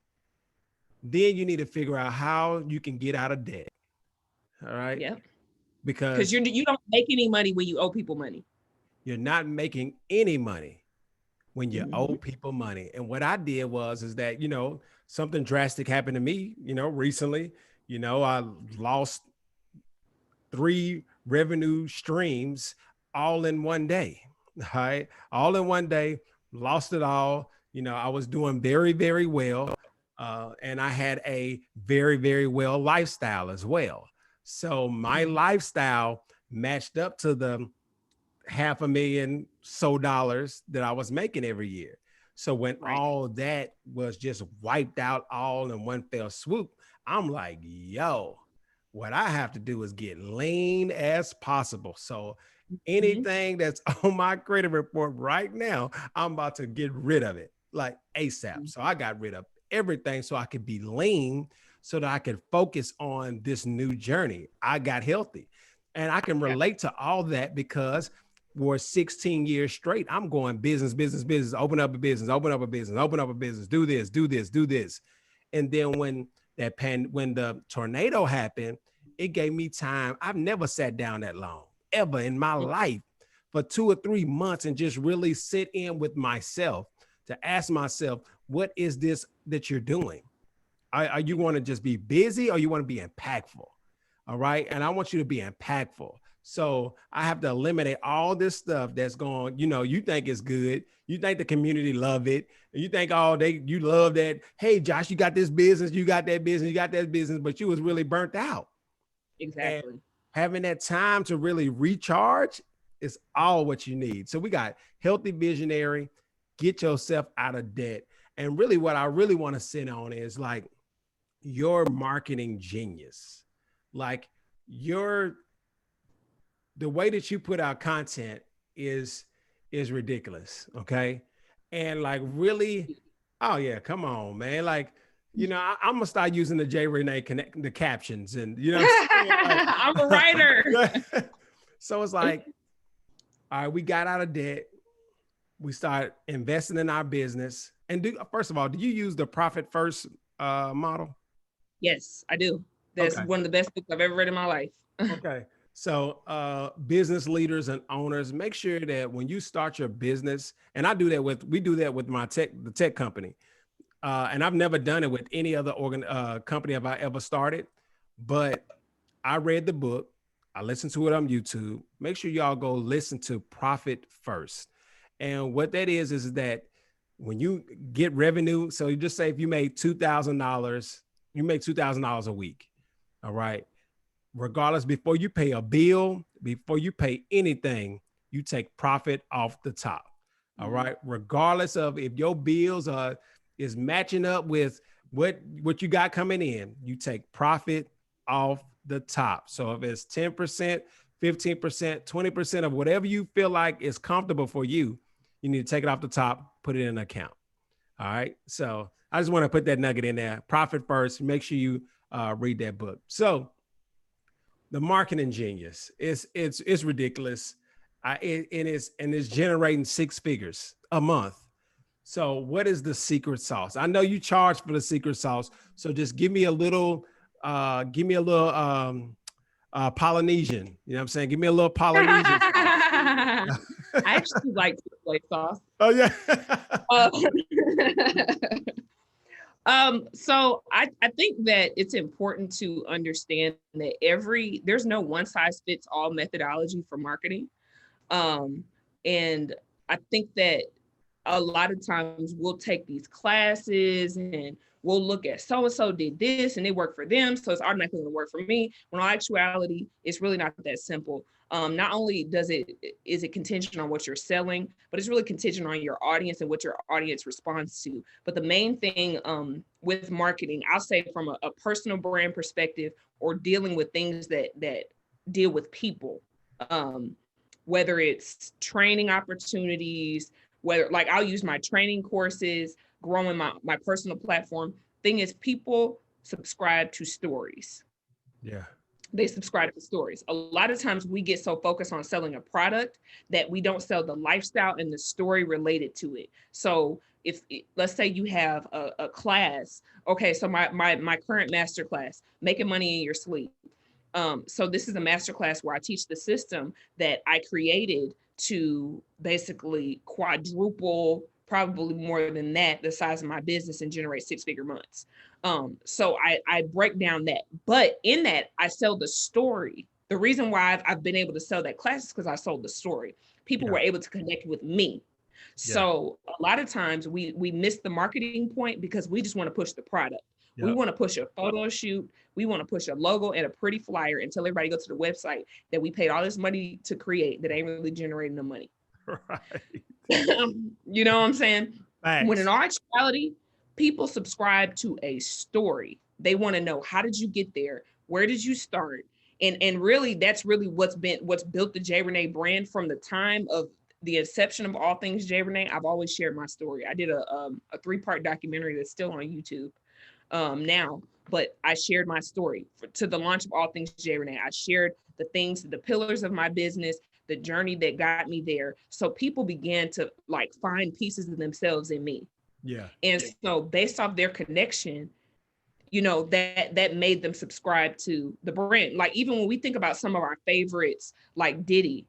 then you need to figure out how you can get out of debt. All right. Yeah. Because Because you don't make any money when you owe people money. you're not making any money when you owe Mhm. people money. And what I did is that, something drastic happened to me, recently. I lost 3 revenue streams all in one day. Right. All in one day, lost it all. I was doing very, very well. And I had a very, very well lifestyle as well. So my lifestyle matched up to the $500,000 that I was making every year. So when Right. all that was just wiped out all in one fell swoop, I'm like, yo, what I have to do is get lean as possible. So Mhm. anything that's on my credit report right now, I'm about to get rid of it like ASAP. So I got rid of everything so I could be lean so that I could focus on this new journey. I got healthy. And I can Yeah. relate to all that because for 16 years straight, I'm going business, business, business, open up a business, open up a business, open up a business, do this, do this, do this. And then when the tornado happened, it gave me time. I've never sat down that long ever in my life for 2 or 3 months and just really sit in with myself to ask myself, what is this that you're doing? Are you want to just be busy or you want to be impactful? All right. And I want you to be impactful. So I have to eliminate all this stuff that's going, you think it's good. You think the community love it. You think, you love that. Hey, Josh, you got this business, you got that business, you got that business, but you was really burnt out. Exactly. And having that time to really recharge is all what you need. So we got healthy visionary, get yourself out of debt. And really what I really want to sit on is like your marketing genius. Like the way that you put out content is ridiculous. Okay. And like really, oh yeah, come on, man. Like, I'm gonna start using the J Renee the captions and I'm a writer. So it's like, all right, we got out of debt. We start investing in our business. And first of all, do you use the profit first model? Yes, I do. That's one of the best books I've ever read in my life. Okay. So business leaders and owners, make sure that when you start your business, and we do that with the tech company. And I've never done it with any other company have I ever started, but I read the book. I listened to it on YouTube. Make sure y'all go listen to Profit First. And what that is that when you get revenue, so you just say if you made $2,000, you make $2,000 a week. All right. Regardless, before you pay a bill, before you pay anything, you take profit off the top. All right. Regardless of if your bills is matching up with what you got coming in, you take profit off the top. So if it's 10%, 15%, 20% of whatever you feel like is comfortable for you, you need to take it off the top, put it in an account. All right. So I just want to put that nugget in there. Profit first. Make sure you read that book. So the marketing genius it's ridiculous. It's generating 6 figures a month. So what is the secret sauce? I know you charge for the secret sauce. So just give me a little Polynesian. You know what I'm saying? Give me a little Polynesian. I actually like Chick-fil-A sauce. Oh yeah. So I think that it's important to understand that there's no one size fits all methodology for marketing. And I think that a lot of times we'll take these classes and we'll look at so-and-so did this and it worked for them, so it's automatically going to work for me. When in actuality, it's really not that simple. Not only is it contingent on what you're selling, but it's really contingent on your audience and what your audience responds to. But the main thing with marketing, I'll say from a personal brand perspective, or dealing with things that deal with people, whether it's training opportunities, whether like I'll use my training courses, growing my personal platform. Thing is, people subscribe to stories. Yeah. They subscribe to stories. A lot of times we get so focused on selling a product that we don't sell the lifestyle and the story related to it. So let's say you have a class, okay, so my current master class, Making Money in Your Sleep. So this is a master class where I teach the system that I created to basically quadruple, probably more than that, the size of my business and generate 6-figure months. So I break down that, but in that I sell the story. The reason why I've been able to sell that class is because I sold the story. People were able to connect with me. So a lot of times we miss the marketing point because we just want to push the product. Yep. We want to push a photo shoot. We want to push a logo and a pretty flyer and tell everybody to go to the website that we paid all this money to create that ain't really generating the money. Right. You know what I'm saying? Thanks. When in actuality, people subscribe to a story. They want to know, how did you get there? Where did you start? And really, that's really what's built the J Renee brand from the time of the inception of all things J Renee. I've always shared my story. I did a 3-part documentary that's still on YouTube now, but I shared my story to the launch of all things J Renee. I shared the pillars of my business, the journey that got me there. So people began to like find pieces of themselves in me. Yeah. And so based off their connection, you know, that made them subscribe to the brand. Like even when we think about some of our favorites, like Diddy,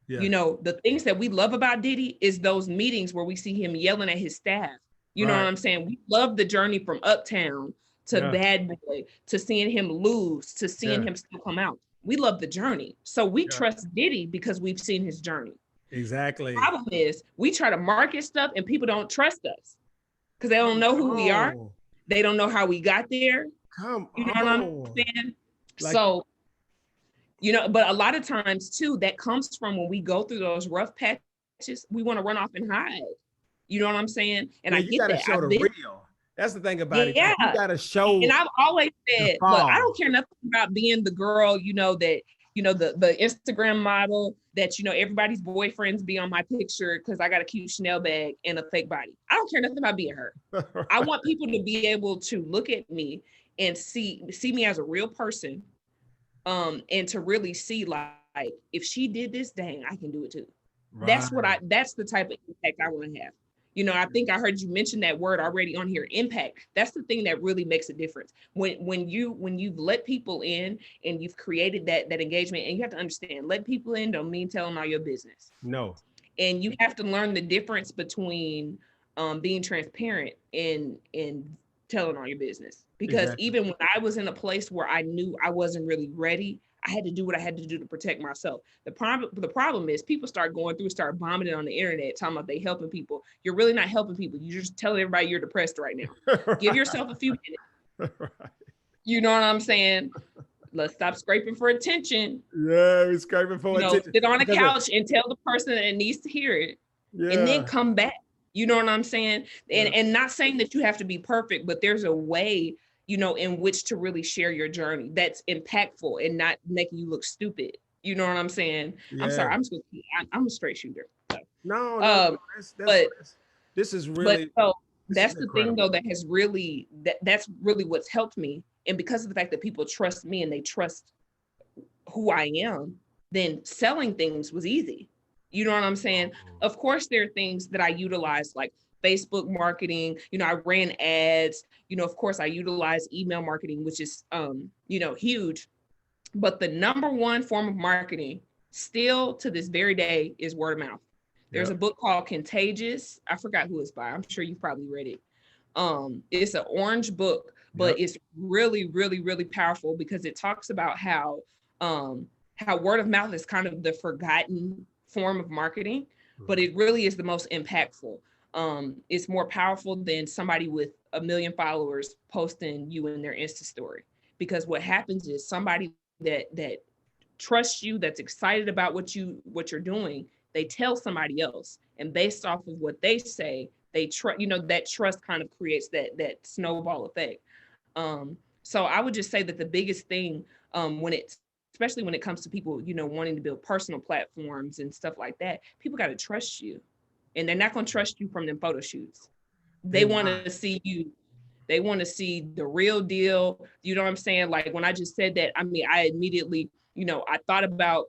you know, the things that we love about Diddy is those meetings where we see him yelling at his staff. You know what I'm saying? We love the journey from Uptown to Bad Boy, to seeing him lose, to seeing him still come out. We love the journey. So we Yeah. trust Diddy because we've seen his journey. Exactly. The problem is we try to market stuff and people don't trust us because they don't know who we are. They don't know how we got there. Come You know what I'm on. saying? Like, So, but a lot of times too, that comes from when we go through those rough patches, we want to run off and hide. You know what I'm saying? And yeah, I you get got to that. show the real. That's the thing about it. Yeah. Like, you got to show. And I've always said, look, I don't care nothing about being the girl, that, the Instagram model that, everybody's boyfriends be on my picture because I got a cute Chanel bag and a fake body. I don't care nothing about being her. Right. I want people to be able to look at me and see me as a real person. And to really see like if she did this, dang, I can do it too. Right. That's the type of impact I want to have. I think I heard you mention that word already on here, impact. That's the thing that really makes a difference. When you've let people in and you've created that engagement, and you have to understand, let people in don't mean telling all your business. No. And you have to learn the difference between being transparent and telling all your business. Because even when I was in a place where I knew I wasn't really ready, I had to do what I had to do to protect myself. The problem is people start bombing it on the internet, talking about they helping people. You're really not helping people. You're just telling everybody you're depressed right now. Right. Give yourself a few minutes. Right. You know what I'm saying? Let's stop scraping for attention. Yeah, we're scraping for attention. Sit on a couch and tell the person that needs to hear it. Yeah. And then come back. You know what I'm saying? And not saying that you have to be perfect, but there's a way, in which to really share your journey that's impactful and not making you look stupid. You know what I'm saying? Yeah. I'm sorry. I'm a straight shooter. So. No. This is really. But so that's the thing though that has really that's really what's helped me. And because of the fact that people trust me and they trust who I am, then selling things was easy. You know what I'm saying? Of course, there are things that I utilize like Facebook marketing. I ran ads. Of course, I utilize email marketing, which is, huge. But the number one form of marketing still to this very day is word of mouth. There's a book called Contagious. I forgot who it's by. I'm sure you've probably read it. It's an orange book, but it's really, really, really powerful because it talks about how word of mouth is kind of the forgotten form of marketing, but it really is the most impactful. It's more powerful than somebody with 1 million followers posting you in their Insta story. Because what happens is somebody that trusts you, that's excited about what you're doing, they tell somebody else, and based off of what they say, they trust. That trust kind of creates that snowball effect. So I would just say that the biggest thing especially when it comes to people, wanting to build personal platforms and stuff like that, people got to trust you, and they're not going to trust you from them photo shoots. They want to see you. They want to see the real deal. You know what I'm saying? Like when I just said that, I immediately, I thought about,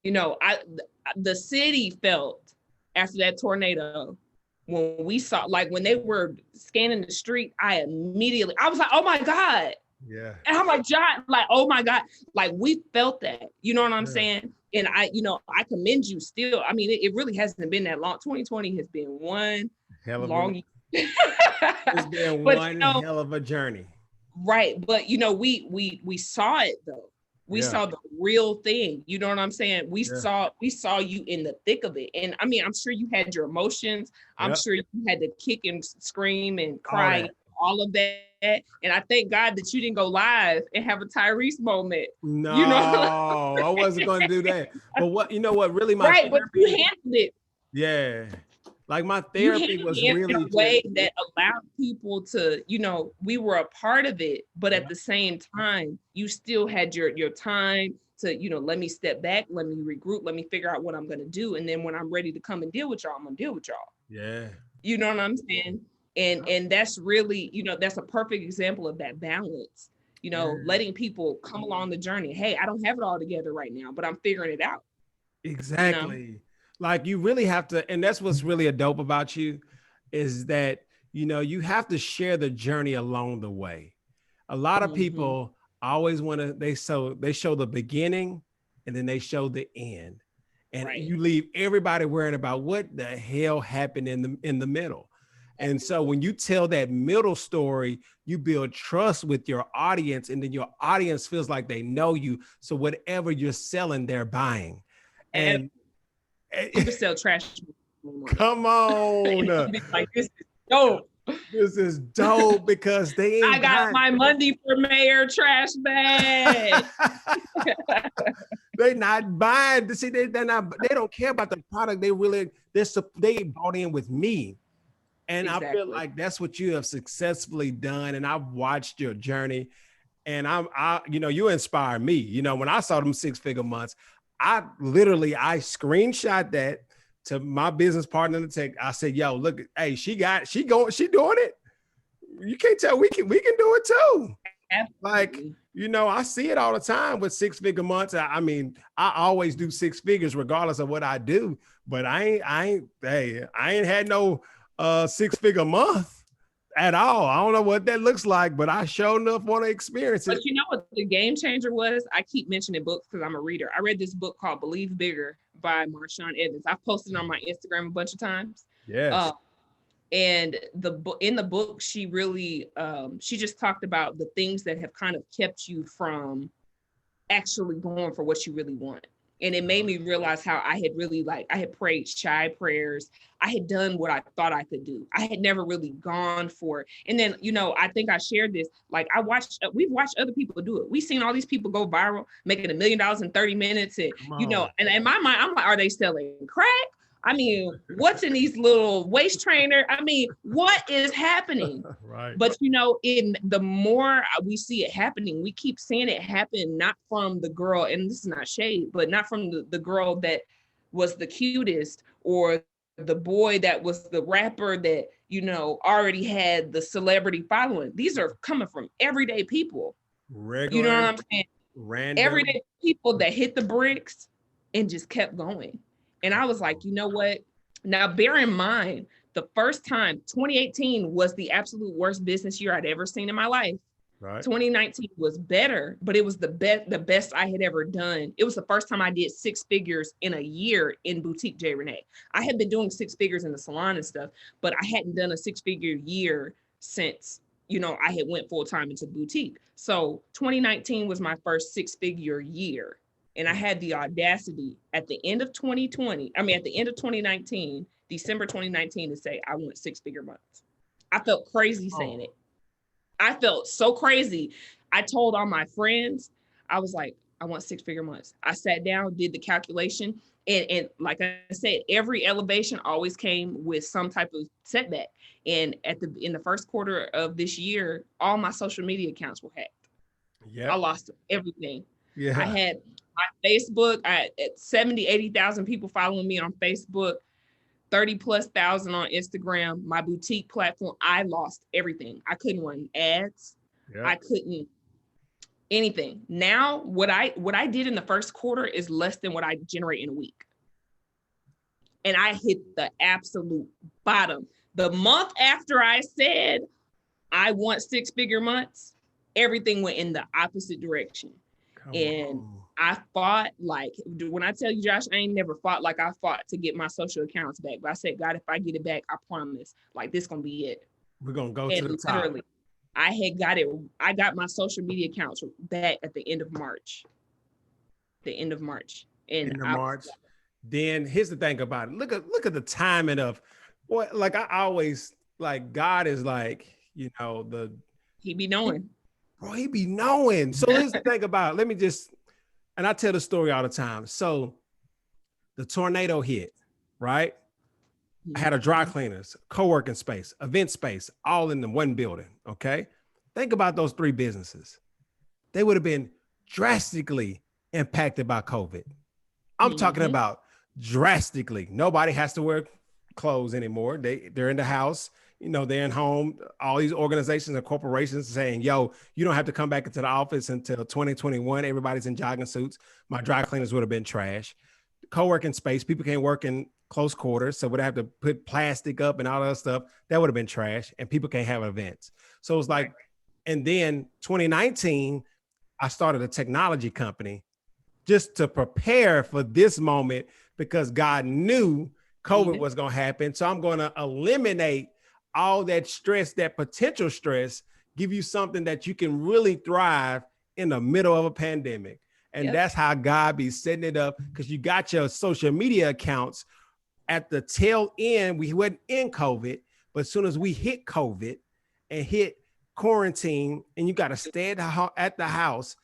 the city felt after that tornado when we saw, like when they were scanning the street, I was like, oh my God. Yeah. And I'm like, John, like, oh my God, like we felt that, you know what I'm saying? And I commend you still. It really hasn't been that long. 2020 has been one long. It's been one hell of a journey. Right. But, we saw it though. We saw the real thing. You know what I'm saying? We saw you in the thick of it. And I'm sure you had your emotions. I'm sure you had to kick and scream and cry, all of that. And I thank God that you didn't go live and have a Tyrese moment. No, I wasn't going to do that. But what really my right, but you handled it. Yeah. Like my therapy was really in a way that allowed people to, we were a part of it, but at the same time, you still had your time to, let me step back, let me regroup, let me figure out what I'm going to do. And then when I'm ready to come and deal with y'all, I'm going to deal with y'all. Yeah. You know what I'm saying? And that's really, that's a perfect example of that balance, letting people come along the journey. Hey, I don't have it all together right now, but I'm figuring it out. Exactly. Like you really have to, and that's what's really a dope about you is that, you have to share the journey along the way. A lot of people always want to, they show the beginning and then they show the end. And you leave everybody worrying about what the hell happened in the middle. And so when you tell that middle story, you build trust with your audience, and then your audience feels like they know you. So whatever you're selling, they're buying. And people sell trash. come on. Like, this is dope. This is dope because they ain't I got my Monday for Mayor trash bag. They're not buying. See, they don't care about the product. They bought in with me. And exactly. I feel like that's what you have successfully done. And I've watched your journey, and you inspire me. You know, when I saw them 6-figure months, I screenshot that to my business partner in the tech. I said, yo, look, hey, she doing it. You can't tell we can do it too. Absolutely. Like, I see it all the time with 6-figure months. I mean, I always do 6 figures regardless of what I do, but I ain't had no 6-figure month at all. I don't know what that looks like, but I sure enough want to experience it. But you know what the game changer was? I keep mentioning books because I'm a reader. I read this book called Believe Bigger by Marshawn Evans. I've posted it on my Instagram a bunch of times. Yes. And in the book, she really, she just talked about the things that have kind of kept you from actually going for what you really want. And it made me realize how I had really I had prayed shy prayers. I had done what I thought I could do. I had never really gone for it. And then, I think I shared this, we've watched other people do it. We've seen all these people go viral, making $1 million in 30 minutes. And, and in my mind, I'm like, are they selling crack? I mean, what's in these little waist trainer? I mean, what is happening? Right. But, in the more we see it happening, we keep seeing it happen, not from the girl, and this is not shade, but not from the girl that was the cutest, or the boy that was the rapper that, already had the celebrity following. These are coming from everyday people. Regular, you know what I'm saying? Random. Everyday people that hit the bricks and just kept going. And I was like, you know what? Now, bear in mind, the first time, 2018 was the absolute worst business year I'd ever seen in my life. Right. 2019 was better, but it was the best I had ever done. It was the first time I did 6 figures in a year in Boutique J. Renee. I had been doing 6 figures in the salon and stuff, but I hadn't done a 6-figure year since, I had went full time into boutique. So 2019 was my first 6-figure year. And I had the audacity at the end of 2019, December 2019, to say, I want 6-figure months. I felt crazy saying it. I felt so crazy. I told all my friends, I was like, I want 6-figure months. I sat down, did the calculation. And like I said, every elevation always came with some type of setback. And in the first quarter of this year, all my social media accounts were hacked. Yeah, I lost everything. Yeah, I had my Facebook, I had 70, 80,000 people following me on Facebook, 30,000+ on Instagram, my boutique platform. I lost everything. I couldn't run ads. Yep. I couldn't anything. Now, what I did in the first quarter is less than what I generate in a week. And I hit the absolute bottom. The month after I said I want 6-figure months, everything went in the opposite direction. I fought when I tell you, Josh, I ain't never fought like I fought to get my social accounts back. But I said, God, if I get it back, I promise, this gonna be it. We're gonna go to the top. I got it. I got my social media accounts back at the end of March. And Then here's the thing about it. Look at the timing of what. Like I always God is He be knowing. Bro, he be knowing. So here's the thing about it. And I tell the story all the time. So the tornado hit, right? I had a dry cleaners, co-working space, event space, all in the one building, okay? Think about those 3 businesses. They would have been drastically impacted by COVID. I'm talking about drastically. Nobody has to wear clothes anymore. They're in the house. They're in home. All these organizations and corporations saying, yo, you don't have to come back into the office until 2021. Everybody's in jogging suits. My dry cleaners would have been trash. Co-working space, people can't work in close quarters, so would have to put plastic up and all that stuff. That would have been trash, and people can't have events. So it was and then 2019, I started a technology company just to prepare for this moment because God knew COVID was going to happen. So I'm going to eliminate all that stress, that potential stress, give you something that you can really thrive in the middle of a pandemic. And that's how God be setting it up, because you got your social media accounts at the tail end. We went in COVID, but as soon as we hit COVID and hit quarantine and you got to stay at the house,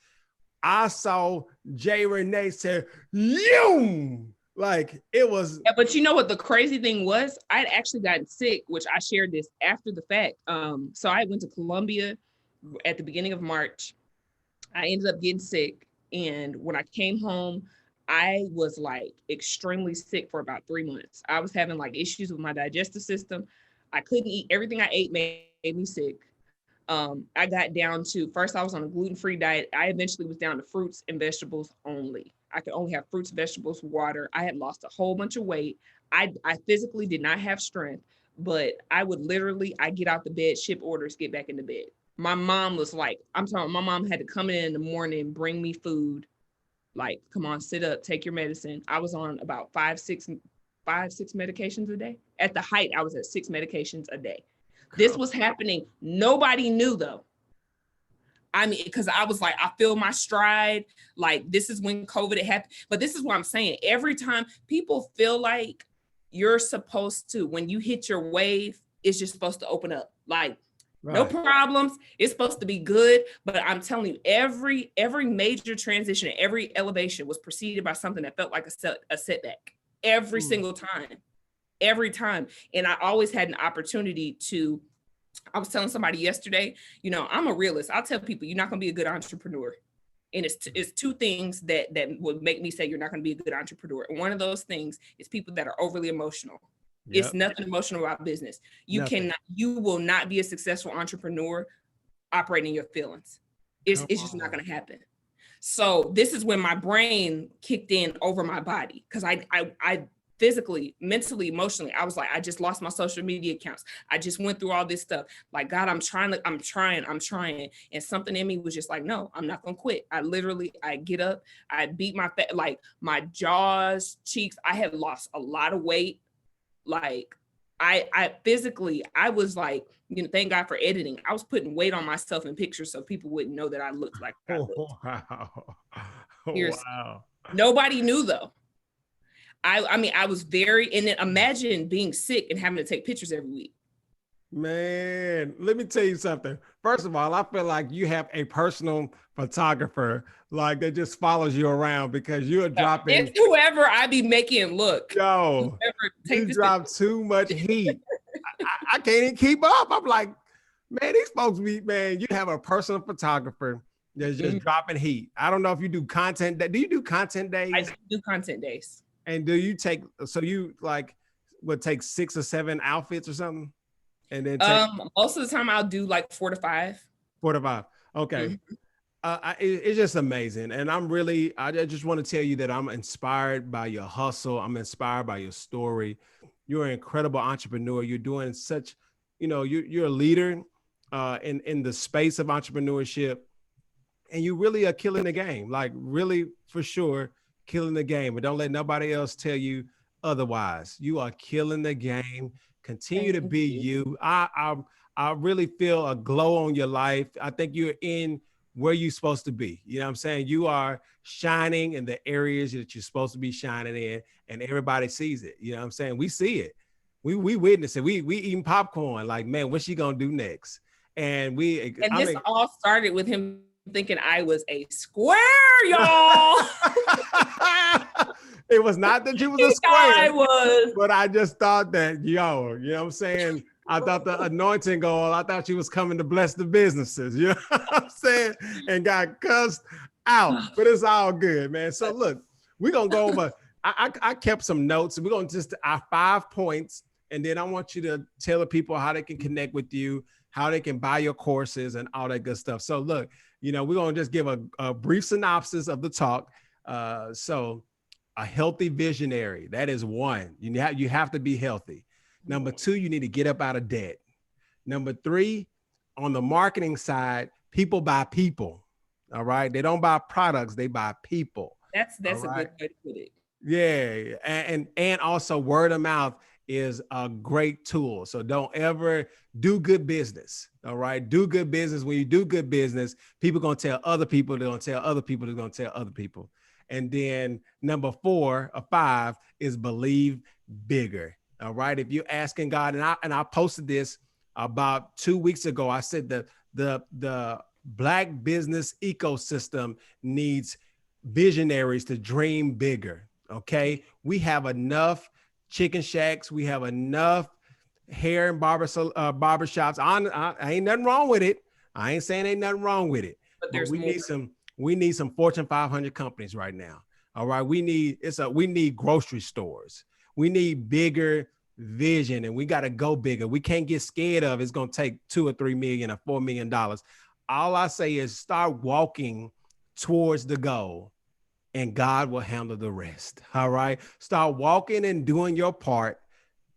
I saw Renee say, "Yoom!" Like it was. Yeah, but you know what the crazy thing was? I'd actually gotten sick, which I shared this after the fact. So I went to Colombia at the beginning of March. I ended up getting sick, and when I came home, I was like extremely sick for about 3 months. I was having like issues with my digestive system. I couldn't eat. Everything I ate made me sick. I got down to, first I was on a gluten-free diet. I eventually was down to fruits and vegetables only. I could only have fruits, vegetables, water. I had lost a whole bunch of weight. I physically did not have strength, but I get out the bed, ship orders, get back into bed. My mom was like, my mom had to come in the morning and bring me food. Like, come on, sit up, take your medicine. I was on about five, six medications a day. At the height, I was at 6 medications a day. This was happening. Nobody knew though. I mean, because I was like, I feel my stride. Like, this is when COVID happened. But this is what I'm saying. Every time people feel like you're supposed to, when you hit your wave, it's just supposed to open up. Like, no problems. It's supposed to be good. But I'm telling you, every major transition, every elevation was preceded by something that felt like a setback. Every single time. Every time. And I always had an opportunity to, I was telling somebody yesterday, you know, I'm a realist. I'll tell people you're not going to be a good entrepreneur. And it's 2 things that would make me say you're not going to be a good entrepreneur. And one of those things is people that are overly emotional. Yep. It's nothing emotional about business. You will not be a successful entrepreneur operating your feelings. It's just not going to happen. So this is when my brain kicked in over my body, because I physically, mentally, emotionally, I was like, I just lost my social media accounts. I just went through all this stuff. Like, God, I'm trying. And something in me was just like, no, I'm not going to quit. I get up, I beat like my jaws, cheeks. I had lost a lot of weight. Like I physically, I was like, you know, thank God for editing. I was putting weight on myself in pictures so people wouldn't know that I looked like I looked. Wow. Nobody knew though. I mean, I was and then imagine being sick and having to take pictures every week. Man, let me tell you something. First of all, I feel like you have a personal photographer like that just follows you around, because you're dropping. It's whoever I be making look. Yo, you drop too much heat. I can't even keep up. I'm like, man, these folks you have a personal photographer that's just dropping heat. I don't know if you do content. Do you do content days? I do content days. And do you take, so you like would take 6 or 7 outfits or something? And then most of the time I'll do like 4 to 5. 4 to 5. Okay. It's just amazing. And I just want to tell you that I'm inspired by your hustle. I'm inspired by your story. You're an incredible entrepreneur. You're doing such, you know, you're a leader in the space of entrepreneurship, and you really are killing the game. Like, really, for sure, killing the game. But don't let nobody else tell you otherwise. You are killing the game. Continue to be you. I really feel a glow on your life. I think you're in where you're supposed to be. You know what I'm saying? You are shining in the areas that you're supposed to be shining in, and everybody sees it. You know what I'm saying? We see it. We witness it. We eating popcorn. Like, man, what's she gonna do next? And this all started with him thinking I was a square, y'all. It was not that you was a square. But I just thought that, you know what I'm saying? I thought the anointing I thought you was coming to bless the businesses, you know what I'm saying? And got cussed out, but it's all good, man. So look, we're going to go over, I kept some notes, and we're going to just our 5 points. And then I want you to tell the people how they can connect with you, how they can buy your courses and all that good stuff. So look, you know, we're going to just give a brief synopsis of the talk. So a healthy visionary, that is 1. You have to be healthy. Number 2, you need to get up out of debt. Number 3, on the marketing side, people buy people. All right. They don't buy products, they buy people. That's a good way to put it. Yeah. And also word of mouth is a great tool. So don't ever do good business. All right. Do good business. When you do good business, people going to tell other people, they're going to tell other people, they're going to tell other people. And then number 4 or 5 is believe bigger. All right. If you're asking God, and I posted this about 2 weeks ago, I said that the Black business ecosystem needs visionaries to dream bigger. Okay. We have enough chicken shacks. We have enough hair and barbershops. I ain't nothing wrong with it. I ain't saying ain't nothing wrong with it. But there's we more. need some Fortune 500 companies right now. All right. We need grocery stores. We need bigger vision, and we got to go bigger. We can't get scared of it's going to take $2 or $3 million or $4 million. All I say is start walking towards the goal, and God will handle the rest. All right. Start walking and doing your part.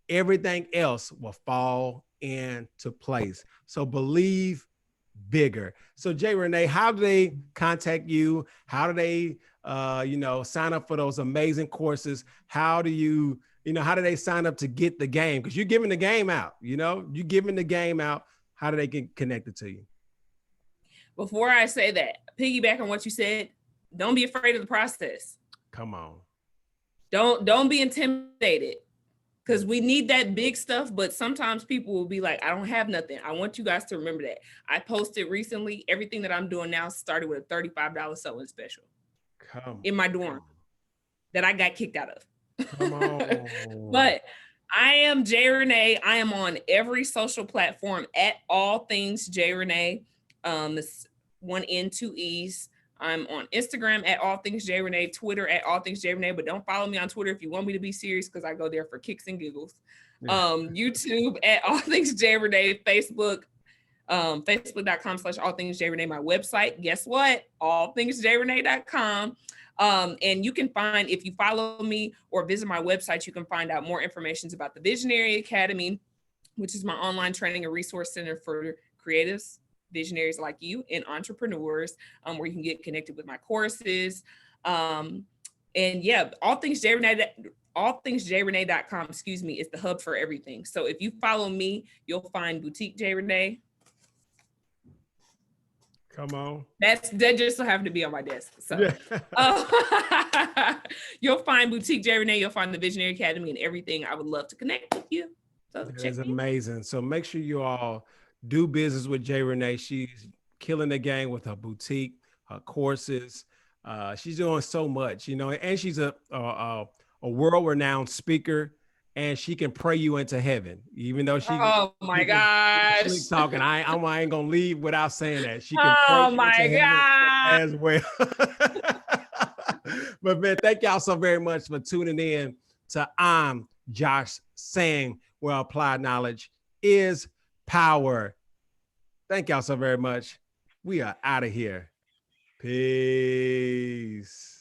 Everything else will fall into place. So believe bigger. So Jay Renee, how do they contact you? How do they, sign up for those amazing courses? How do how do they sign up to get the game? Because you're giving the game out, you're giving the game out. How do they get connected to you? Before I say that, piggyback on what you said, don't be afraid of the process. Come on. Don't be intimidated, because we need that big stuff. But sometimes people will be like, I don't have nothing. I want you guys to remember that. I posted recently, everything that I'm doing now started with a $35 sewing special in my dorm that I got kicked out of. Come on. But I am J Renee. I am on every social platform at All Things J Renee. It's 1 N 2 E's. I'm on Instagram at All Things J Renee, Twitter at All Things J Renee, but don't follow me on Twitter if you want me to be serious, because I go there for kicks and giggles. YouTube at All Things J Renee, Facebook, facebook.com/All Things J Renee. My website, guess what? allthingsjrenee.com. And you can find, if you follow me or visit my website, you can find out more information about the Visionary Academy, which is my online training and resource center for creatives, visionaries like you, and entrepreneurs, where you can get connected with my courses. And yeah, allthingsjrenee.com, is the hub for everything. So if you follow me, you'll find Boutique J Renee. Come on. That just so happened to be on my desk. So yeah. You'll find Boutique J Renee, you'll find the Visionary Academy and everything. I would love to connect with you. So it's amazing. So make sure you all do business with J Renee. She's killing the game with her boutique, her courses. She's doing so much, and she's a world-renowned speaker, and she can pray you into heaven, even though she. Oh my gosh! Talking, I ain't gonna leave without saying that. She can. Oh my God! As well. But man, thank y'all so very much for tuning in to I'm Josh Saying, where applied knowledge is power. Thank y'all so very much. We are out of here. Peace.